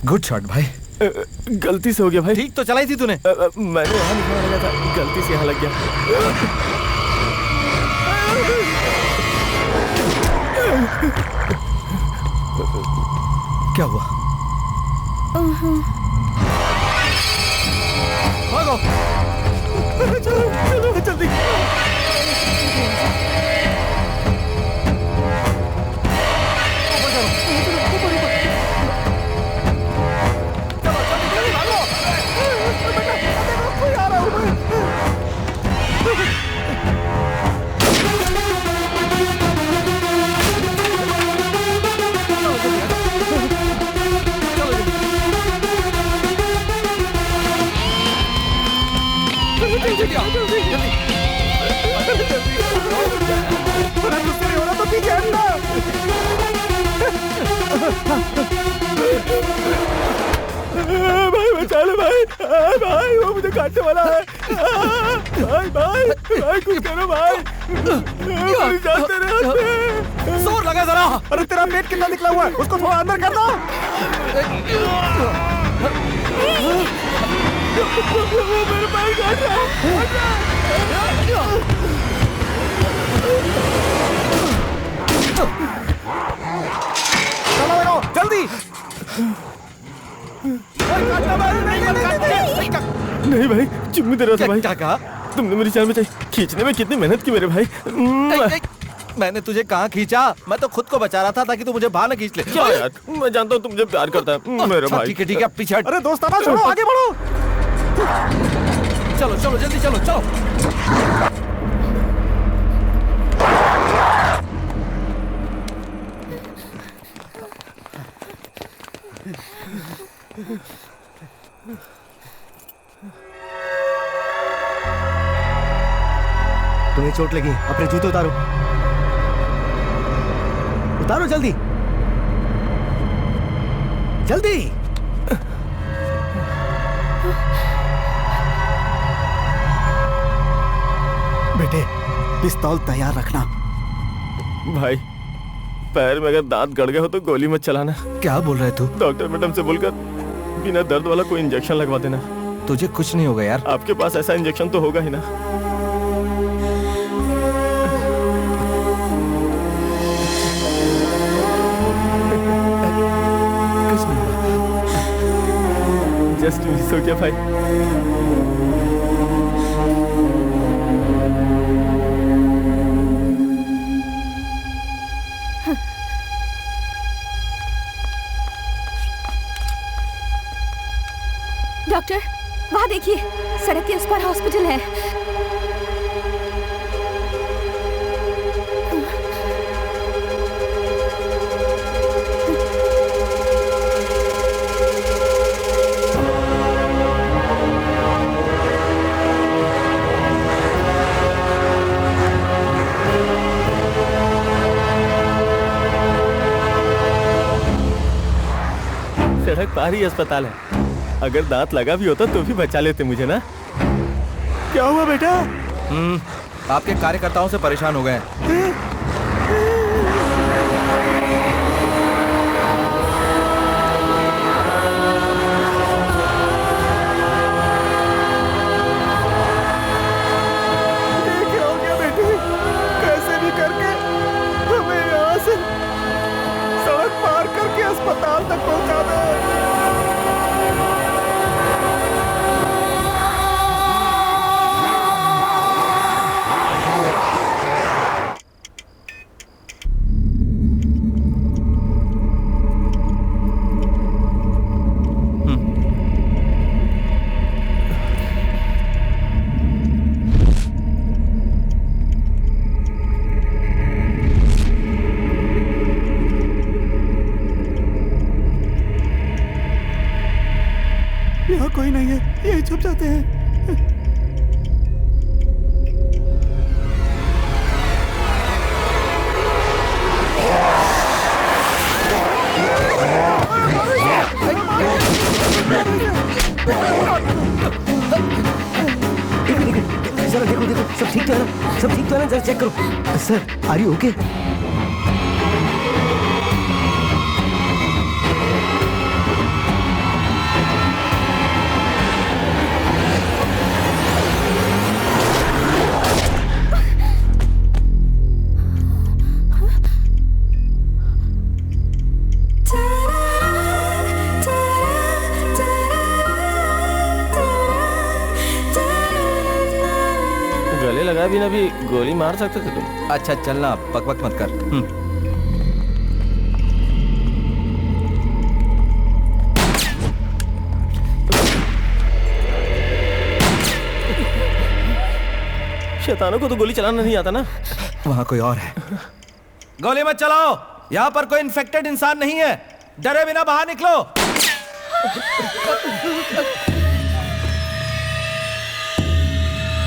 गुड शॉट भाई। गलती से हो गया भाई। ठीक तो चलाई थी तूने। मैंने यहाँ निकलने लगा था, गलती से यहाँ लग गया। क्या हुआ? भागो। चलो जल्दी। भाई बचा लो भाई, भाई वो मुझे काटने वाला है। भाई कुछ करो भाई, जाते रहे। जोर लगा जरा। अरे तेरा पेट कितना निकला हुआ है, उसको थोड़ा अंदर कर दो। मेरे भाई काट रहा है। चलो लगाओ जल्दी। नहीं भाई, चुम्मी दे रहा था भाई। क्या कहा? तुमने मेरी जान बचाई। खींचने में कितनी मेहनत की मेरे भाई। मैंने तुझे कहाँ खींचा? मैं तो खुद को बचा रहा था ताकि तू मुझे बाहर न खींच ले। क्या यार, मैं जानता हूँ तुम मुझे प्यार करता है मेरे भाई। ठीक है पीछे हट। अरे दोस्ताना छोड़ो, आगे बढ़ो। चलो चलो जल्दी चलो चलो। तुम्हें चोट लगी, अपने जूते उतारो। उतारो जल्दी जल्दी। बेटे पिस्तौल तैयार रखना। भाई पैर में अगर दांत गड़ गए हो तो गोली मत चलाना। क्या बोल रहे तू? डॉक्टर मैडम से बोलकर बिना दर्द वाला कोई इंजेक्शन लगवा देना। तुझे कुछ नहीं होगा यार। आपके पास ऐसा इंजेक्शन तो होगा ही ना। कुछ नहीं होगा। जस्ट मिस हो गया भाई। डॉक्टर, वहाँ देखिए, सड़क के उस पार हॉस्पिटल है। सड़क पार ही अस्पताल है। अगर दांत लगा भी होता तो भी बचा लेते मुझे ना। क्या हुआ बेटा? आपके कार्यकर्ताओं से परेशान हो गए। क्या हो गया बेटे? कैसे भी करके हमें यहाँ से सड़क पार करके अस्पताल तक पहुँचा दो। यहाँ कोई नहीं है, यही छुप जाते हैं। जरा देखो देखो, सब ठीक तो है ना? सब ठीक तो है ना? जरा चेक करो। Sir, are you okay? गले लगा भी ना भी गोली मार सकते थे तुम। अच्छा चलना, बकबक मत कर। शैतानों को तो गोली चलाना नहीं आता ना। वहाँ कोई और है। गोली मत चलाओ, यहाँ पर कोई इन्फेक्टेड इंसान नहीं है। डरे बिना बाहर निकलो।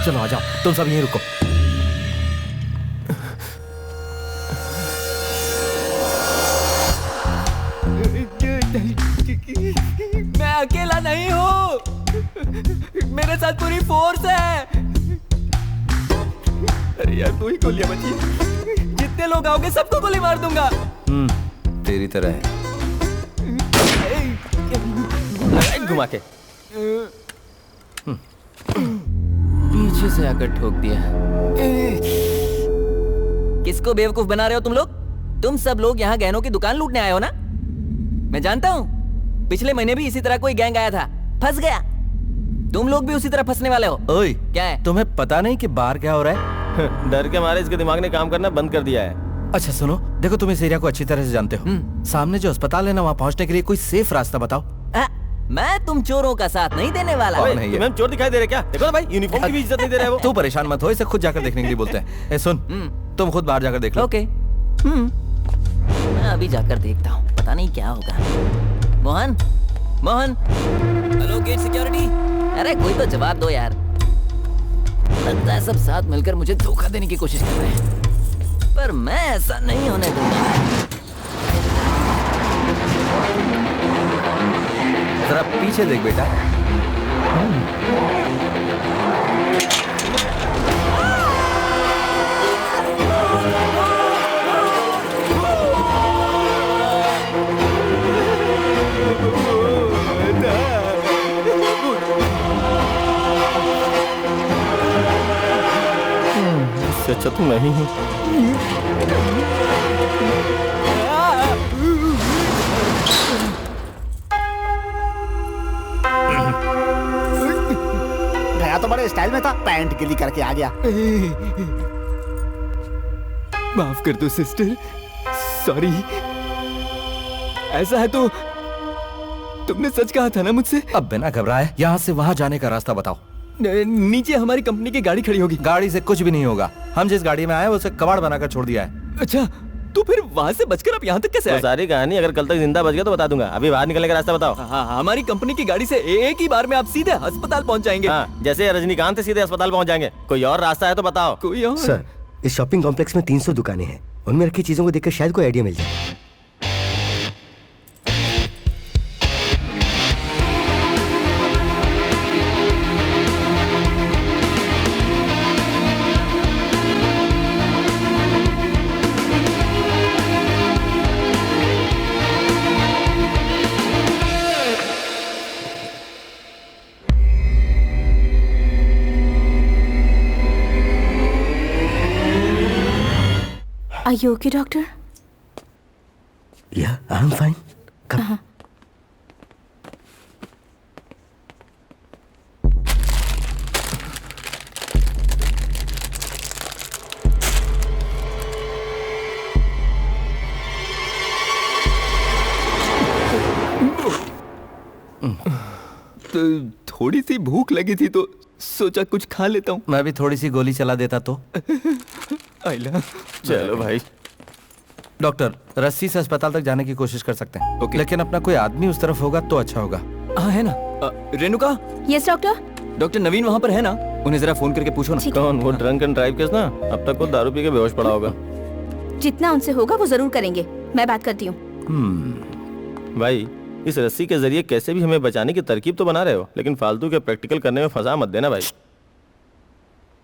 चलो आ जाओ, तुम सब यहीं रुको। मैं अकेला नहीं हूँ, मेरे साथ पूरी फोर्स है। अरे यार, तू ही गोलियां बची। जितने लोग आओगे सबको गोली मार दूंगा। तेरी तरह है। घुमा के पीछे से आकर ठोक दिया। किसको बेवकूफ बना रहे हो तुम लोग? तुम सब लोग यहाँ गहनों की दुकान लूटने आए हो ना? मैं जानता हूँ, पिछले महीने भी इसी तरह कोई गैंग आया था, फंस गया। तुम लोग भी उसी तरह फंसने वाले हो। ओए, क्या है? तुम्हें पता नहीं कि बाहर क्या हो रहा है? डर के मारे इसके दिमाग ने काम करना बंद कर दिया है। अच्छा सुनो, देखो तुम इस एरिया को अच्छी तरह से जानते हो। सामने जो अस्पताल है ना, वहाँ पहुँचने के लिए कोई सेफ रास्ता बताओ। मैं तुम चोरों का साथ नहीं देने वाला। तुम्हें चोर दिखाई दे रहे क्या? देखो ना भाई, यूनिफॉर्म की भी इज्जत नहीं दे रहे वो। तू परेशान मत हो, इसे खुद जाकर देखने के लिए बोलते हैं। ए सुन, तुम खुद बाहर जाकर देख लो। ओके। मैं अभी जाकर देखता हूँ, पता नहीं क्या होगा। Mohan, Mohan. Hello gate security. अरे कोई तो जवाब दो यार। लगता है सब साथ मिलकर मुझे धोखा देने की कोशिश कर रहे हैं, पर मैं ऐसा नहीं होने दूंगा। जरा पीछे देख बेटा। इससे अच्छा तो मैं ही हूँ। गया तो बड़े स्टाइल में था, पैंट गिली करके आ गया। माफ कर दो सिस्टर, सॉरी। ऐसा है तो तुमने सच कहा था ना मुझसे? अब बिना घबराए यहाँ से वहाँ जाने का रास्ता बताओ। नीचे हमारी कंपनी की गाड़ी खड़ी होगी। गाड़ी से कुछ भी नहीं होगा, हम जिस गाड़ी में आए उसे कबाड़ बनाकर छोड़ दिया है। अच्छा, तो फिर वहाँ से बचकर आप यहाँ तक कैसे आए? सारी कहानी अगर कल तक जिंदा बच गया तो बता दूंगा। अभी बाहर निकलने का रास्ता बताओ। हाँ, हमारी कंपनी की गाड़ी से एक ही बार में आप सीधे अस्पताल पहुँच जाएंगे। हाँ, जैसे रजनीकांत सीधे अस्पताल पहुँच जाएंगे। कोई और रास्ता है तो बताओ। कोई और? सर, इस शॉपिंग कॉम्प्लेक्स में 300 दुकानें हैं, उनमें रखी चीजों को देखकर शायद कोई आइडिया मिल जाए। Are you okay, doctor? Yeah, I'm fine. Come. तो थोड़ी सी भूख लगी थी तो सोचा कुछ खा लेता हूँ। मैं भी थोड़ी सी गोली चला देता तो। आइला। चलो भाई। डॉक्टर, रस्सी से अस्पताल तक जाने की कोशिश कर सकते हैं। ओके। लेकिन अपना कोई आदमी उस तरफ होगा तो अच्छा होगा। हाँ है ना। Renuka. Yes doctor. Doctor Naveen वहाँ पर है ना? उन्हें जरा फोन करके पूछो ना। कौन? वो ड्रंक एंड ड्राइव केस ना? अब तक वो दारू पी के बेहोश पड़ा होगा। जितना उनसे होगा वो जरूर करेंगे, मैं बात करती हूँ। भाई, इस रस्सी के जरिए कैसे भी हमें बचाने की तरकीब तो बना रहे हो, लेकिन फालतू के प्रैक्टिकल करने में फंसा मत देना भाई।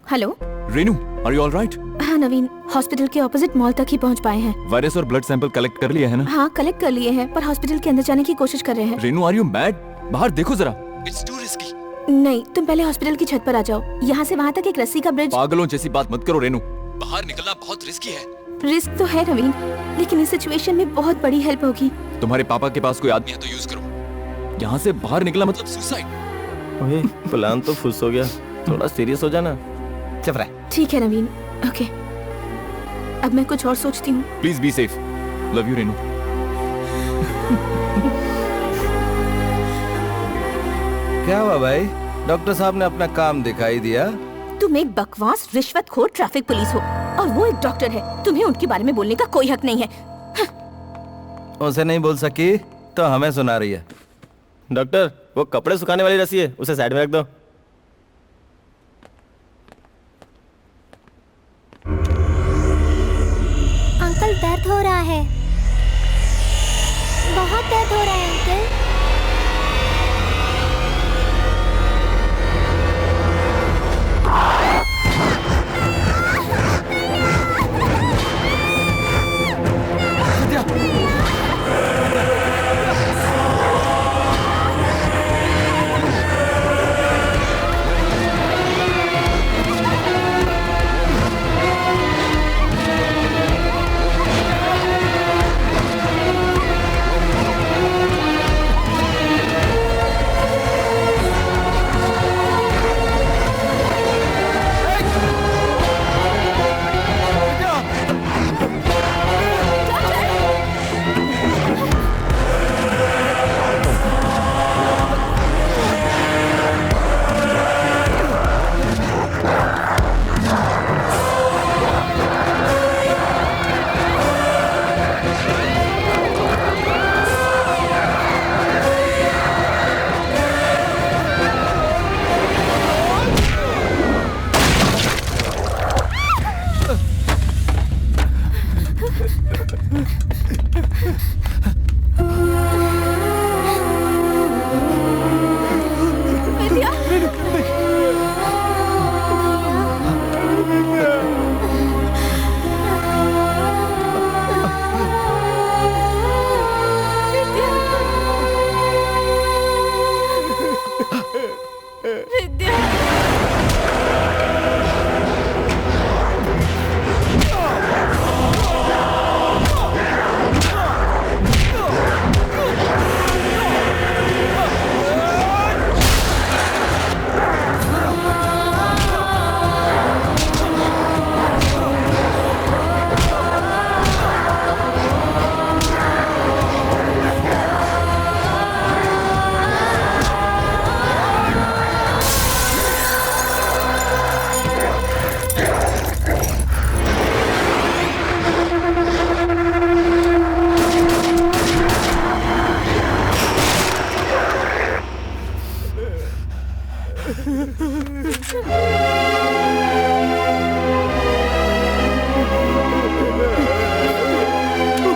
Hello Renu, are you all right? हाँ नवीन, हॉस्पिटल के ऑपोजिट मॉल तक ही पहुँच पाए हैं। वायरस और ब्लड सैंपल कलेक्ट कर लिए है ना? हाँ कलेक्ट कर लिए हैं, पर हॉस्पिटल के अंदर जाने की कोशिश कर रहे हैं। Renu, are you mad? बाहर देखो जरा। It's too risky. नहीं, तुम पहले हॉस्पिटल की छत पर आ जाओ। यहाँ से वहाँ तक एक रस्सी का ब्रिज। पागलों जैसी बात मत करो रेनू, बाहर निकलना बहुत रिस्की है। रिस्क तो है नवीन, लेकिन इस सिचुएशन में बहुत बड़ी हेल्प होगी। तुम्हारे पापा के पास कोई आदमी है तो यूज करो। यहाँ से बाहर निकला मतलब सुसाइड। प्लान तो फुस हो गया, थोड़ा सीरियस हो जाना। चुप रह। ठीक है नवीन, ओके। अब मैं कुछ और सोचती हूँ। Please be safe. Love you Renu. क्या हुआ भाई? डॉक्टर साहब ने अपना काम दिखाई दिया। तुम एक बकवास रिश्वतखोर ट्रैफिक पुलिस हो और वो एक डॉक्टर है। तुम्हें उनके बारे में बोलने का कोई हक नहीं है। उसे नहीं बोल सकी तो हमें सुना रही है। डॉक्टर, वो कपड़े सुखाने वाली रस्सी है, उसे साइड में रख दो। अंकल दर्द हो रहा है, बहुत दर्द हो रहा है अंकल।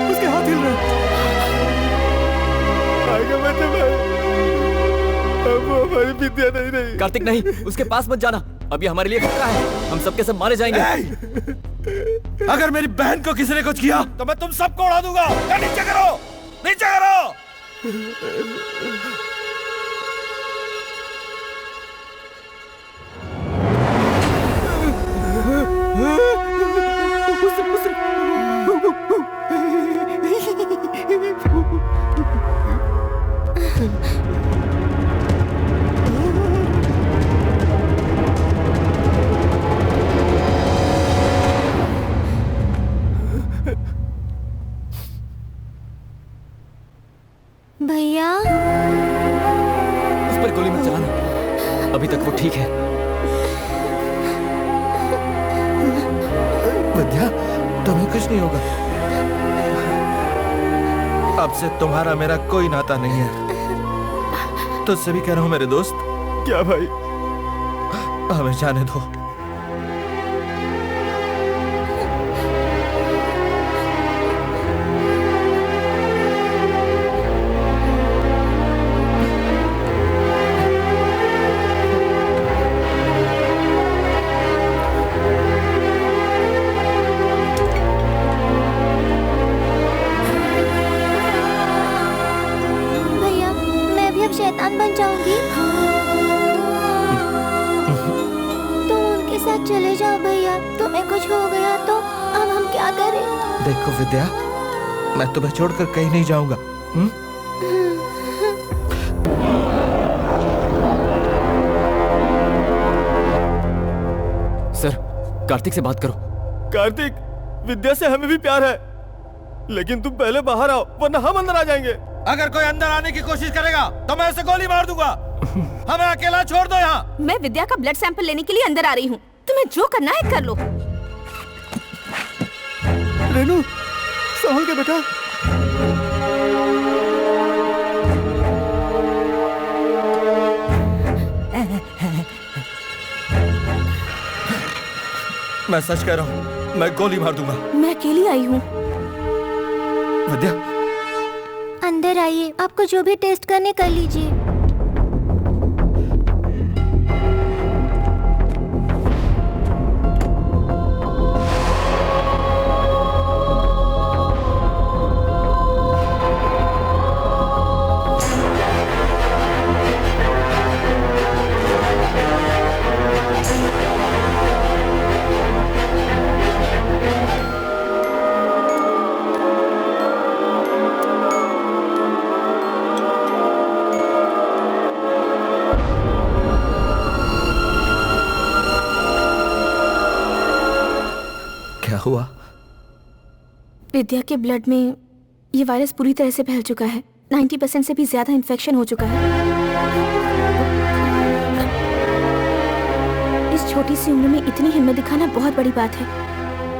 उसके हाथ हिल रहे आगे बच्चे भाई, अब वो हमारी विद्या नहीं रही। कार्तिक नहीं, उसके पास मत जाना, अभी हमारे लिए खतरा है, हम सबके सब मारे जाएंगे। अगर मेरी बहन को किसी ने कुछ किया तो मैं तुम सबको उड़ा दूंगा। नीचे करो, नीचे करो। भैया, उस पर गोली मत चलाना, अभी तक वो ठीक है। विद्या, तुम्हें कुछ नहीं होगा। अब से तुम्हारा मेरा कोई नाता नहीं है। तुझसे भी कह रहा हूं मेरे दोस्त। क्या भाई, हमें जाने दो। शैतान बन जाऊंगी। तुम उनके साथ चले जाओ भैया, तुम्हें कुछ हो गया तो अब हम क्या करें? देखो विद्या, मैं तुम्हें छोड़कर कहीं नहीं जाऊंगा। सर, कार्तिक से बात करो। कार्तिक, विद्या से हमें भी प्यार है, लेकिन तुम पहले बाहर आओ वरना हम अंदर आ जाएंगे। अगर कोई अंदर आने की कोशिश करेगा तो मैं उसे गोली मार दूंगा। हमें अकेला छोड़ दो यहाँ। मैं विद्या का ब्लड सैंपल लेने के लिए अंदर आ रही हूँ, तुम्हें जो करना है कर लो। रेनू, संभल के बेटा। मैं सच कह रहा हूँ, मैं गोली मार दूंगा। मैं अकेली आई हूँ। विद्या, अंदर आइए, आपको जो भी टेस्ट करने कर लीजिए। हुआ? विद्या के ब्लड में ये वायरस पूरी तरह से फैल चुका है। 90% से भी ज्यादा इन्फेक्शन हो चुका है। इस छोटी सी उम्र में इतनी हिम्मत दिखाना बहुत बड़ी बात है।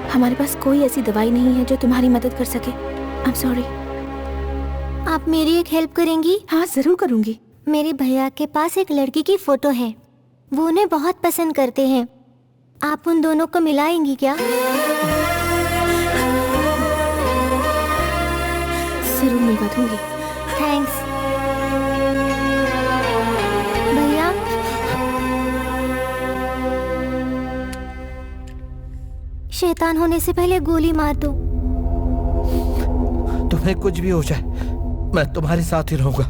हमारे पास कोई ऐसी दवाई नहीं है जो तुम्हारी मदद कर सके। I am sorry. आप मेरी एक हेल्प करेंगी? हाँ, जरूर करूंगी। मेरे भैया के पास एक लड़की की फोटो है, वो उन्हें बहुत पसंद करते हैं। आप उन दोनों को मिलाएंगी क्या? जरूर मिलवा दूंगी। थैंक्स भैया। शैतान होने से पहले गोली मार दो। तुम्हें कुछ भी हो जाए, मैं तुम्हारे साथ ही रहूंगा।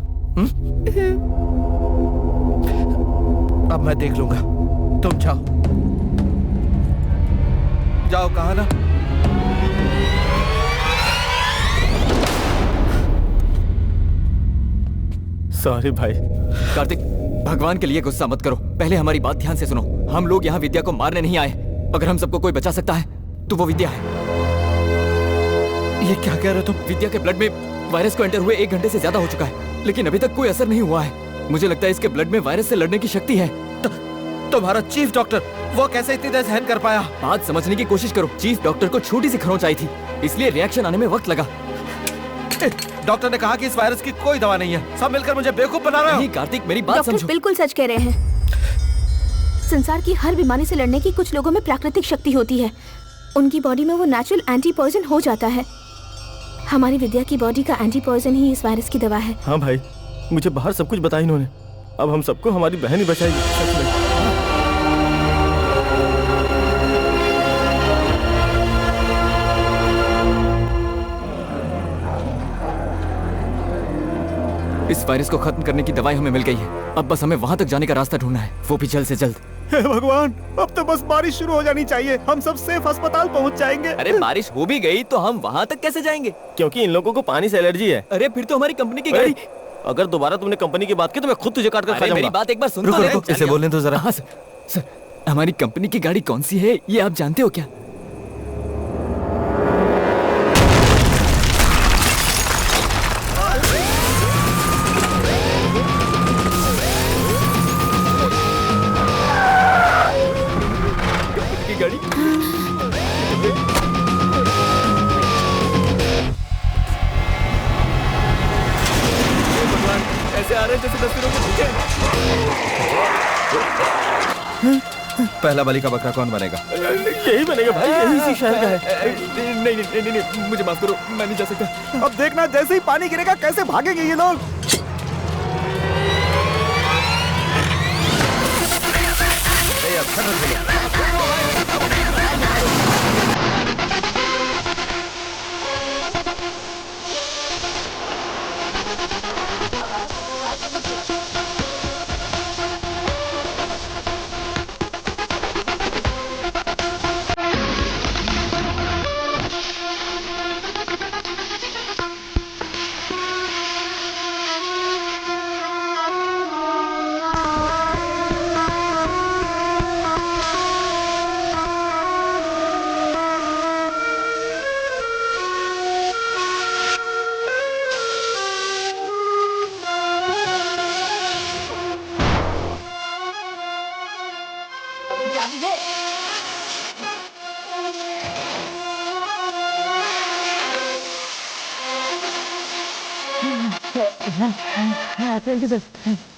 अब मैं देख लूंगा, तुम जाओ। जाओ, कहा ना। सॉरी भाई। कार्तिक, भगवान के लिए गुस्सा मत करो, पहले हमारी बात ध्यान से सुनो। हम लोग यहाँ विद्या को मारने नहीं आए। अगर हम सबको कोई बचा सकता है तो वो विद्या है। ये क्या कह रहे हो तुम? विद्या के ब्लड में वायरस को एंटर हुए 1 घंटे से ज्यादा हो चुका है, लेकिन अभी तक कोई असर नहीं हुआ है। मुझे लगता है इसके ब्लड में वायरस से लड़ने की शक्ति है। तुम्हारा चीफ डॉक्टर, वो कैसे इतनी देर सहन कर पाया? बात समझने की कोशिश करो। चीफ डॉक्टर को छोटी सी खरोंच आई थी, इसलिए रिएक्शन आने में वक्त लगा। डॉक्टर ने कहा कि इस वायरस की कोई दवा नहीं है। सब मिलकर मुझे बेवकूफ बना रहे हो। नहीं कार्तिक, मेरी बात समझो। बिल्कुल सच कह रहे हैं। संसार की हर बीमारी से लड़ने की कुछ लोगों में प्राकृतिक शक्ति होती है। उनकी बॉडी में वो नेचुरल एंटी पॉइजन हो जाता है। हमारी विद्या की बॉडी का एंटी पॉइजन ही इस वायरस की दवा है। हाँ भाई, मुझे बाहर सब कुछ बताया इन्होंने। अब हम सबको हमारी बहन ही बचाएगी। सच में। इस वायरस को खत्म करने की दवाई हमें मिल गई है। अब बस हमें वहां तक जाने का रास्ता ढूंढना है, वो भी जल्द से जल्द। हे भगवान, अब तो बस बारिश शुरू हो जानी चाहिए, हम सब सेफ अस्पताल पहुंच जाएंगे। अरे बारिश हो भी गई तो हम वहां तक कैसे जाएंगे? क्योंकि इन लोगों को पानी से एलर्जी है। अरे फिर तो हमारी कंपनी की गाड़ी। अगर दोबारा तुमने कंपनी की बात की तो मैं खुद तुझे काट कर खा जाऊंगा। मेरी बात एक बार सुन तो ले। इसे बोलने तो जरा। हाँ सर, हमारी कंपनी की गाड़ी कौन सी है ये आप जानते हो क्या? गाड़ी ऐसे आ रहे जैसे 10 दिनों के भूखे। पहला बलि का बकरा कौन बनेगा? यही बनेगा भाई, यही इसी शहर का है। नहीं, मुझे माफ करो, मैं नहीं जा सकता। अब देखना जैसे ही पानी गिरेगा कैसे भागेंगे ये लोग।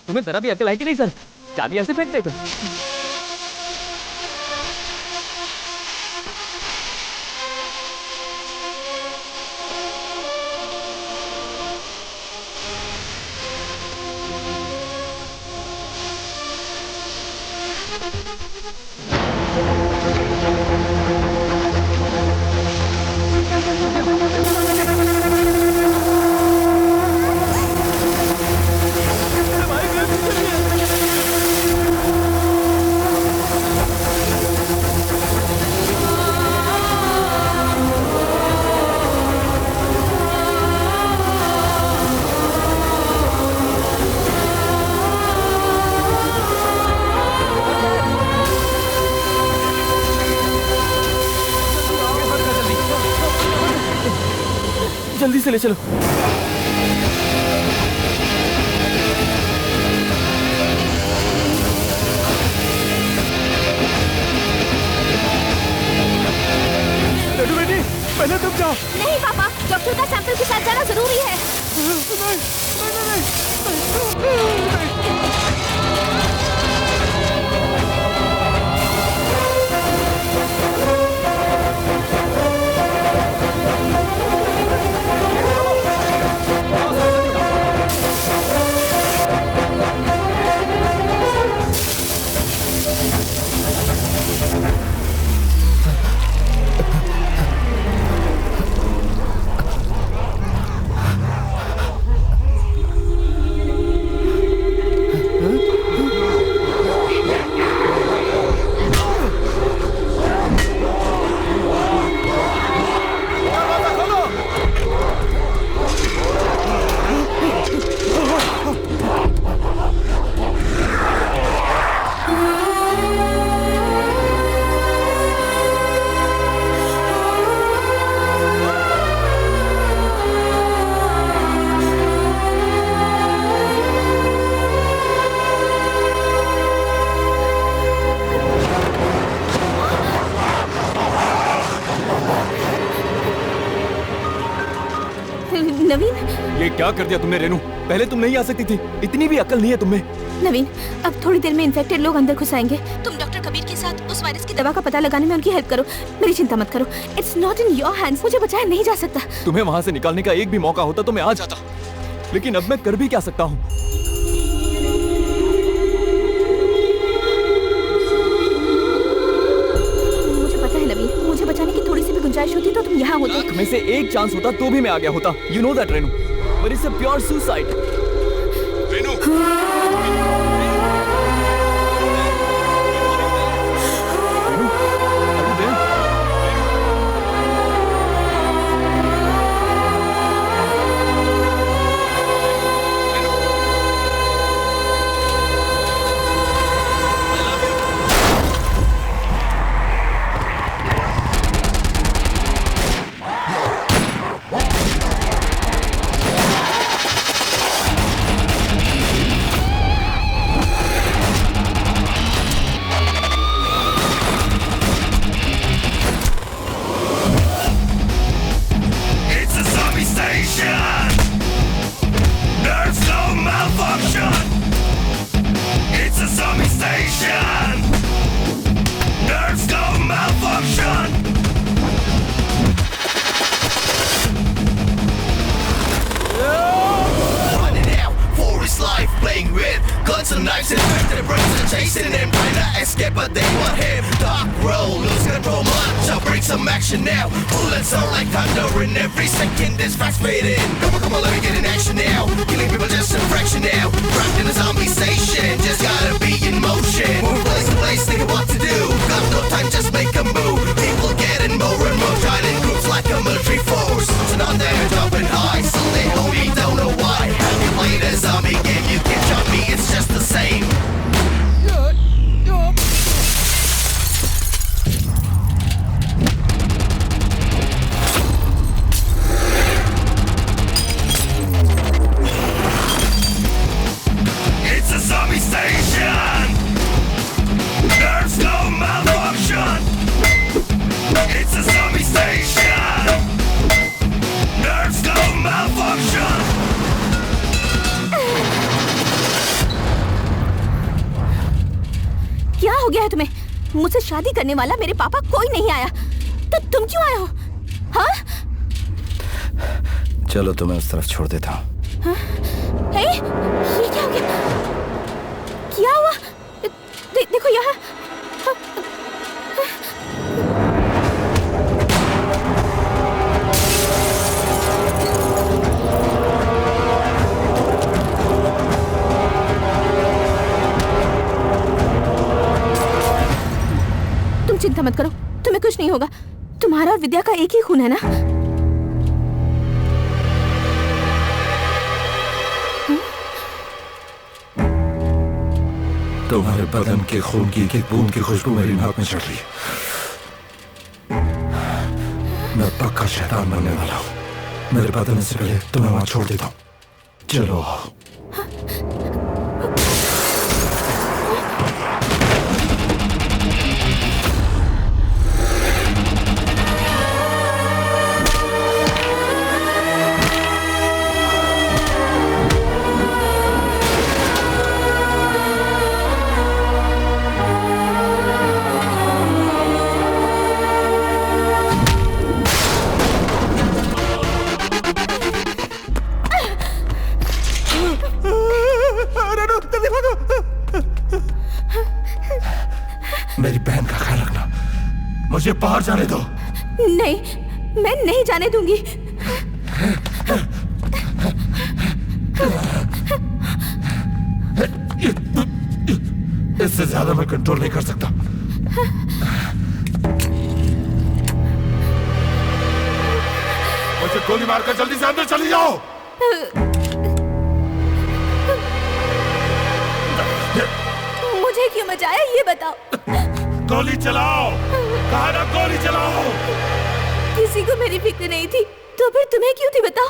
तुम्हें जरा भी अकल है कि नहीं सर? चाबी ऐसे फेंक देते। जल्दी से ले चलो। लड्डू बेटी, पहले तुम जाओ। नहीं पापा, डॉक्टर का सैंपल के साथ जाना जरूरी है। क्या कर दिया तुमने रेनू? पहले तुम नहीं आ सकती थी, इतनी भी अकल नहीं है तुम्हें। नवीन, अब थोड़ी देर में इन्फेक्टेड लोग अंदर घुस आएंगे। तुम डॉक्टर कबीर के साथ उस वायरस की दवा का पता लगाने में उनकी हेल्प करो। मेरी चिंता मत करो, it's not in your hands. मुझे बचाया नहीं जा सकता। तुम्हें वहाँ से निकालने का एक भी मौका होता तो मैं आ जाता, लेकिन अब मैं कर भी क्या सकता हूँ? मुझे पता है नवीन, मुझे बचाने की थोड़ी सी भी गुंजाइश होती तो तुम यहाँ होते। लाख में से एक चांस होता तो भी मैं आ गया होता। You know that Renu, but it's a pure suicide. Renu, मुझसे शादी करने वाला मेरे पापा कोई नहीं आया, तो तुम क्यों आए हो? हाँ? चलो तुम्हें उस तरफ छोड़ देता हूँ। हाँ? ये क्या हो गया? क्या हुआ? देखो यहाँ। चिंता मत करो, तुम्हें कुछ नहीं होगा। तुम्हारा और विद्या का एक ही खून है ना? तुम्हारे बदन के खून की एक बूंद की खुशबू मेरी नाक में चढ़ रही है। मैं पक्का शैतान बनने वाला हूँ। मेरे बदन से पहले तुम्हें वहां छोड़ देता हूँ। चलो। मेरी बहन का ख्याल रखना। मुझे बाहर जाने दो। नहीं, मैं नहीं जाने दूंगी। इससे ज्यादा मैं कंट्रोल नहीं कर सकता। मुझे गोली मारकर जल्दी से अंदर चली जाओ। मुझे क्यों मचाया ये बताओ। गोली चलाओ। कहा ना गोली चलाओ। किसी को मेरी फिक्र नहीं थी, तो फिर तुम्हें क्यों थी बताओ।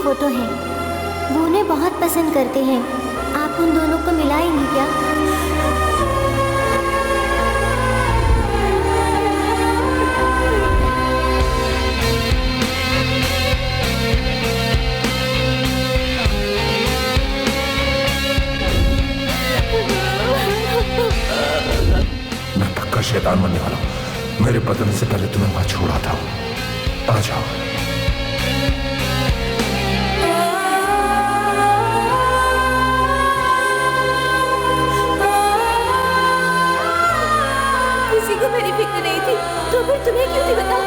फोटो है। वो उन्हें बहुत पसंद करते हैं। आप उन दोनों को मिलाएंगे क्या? मैं पक्का शैतान बनने वाला हूँ। मेरे बदलने से पहले तुम्हें वहां छोड़ आता हूँ। आ जाओ। किसी को मेरी फिक्र नहीं थी, तो फिर तुम्हें क्यों थी बता?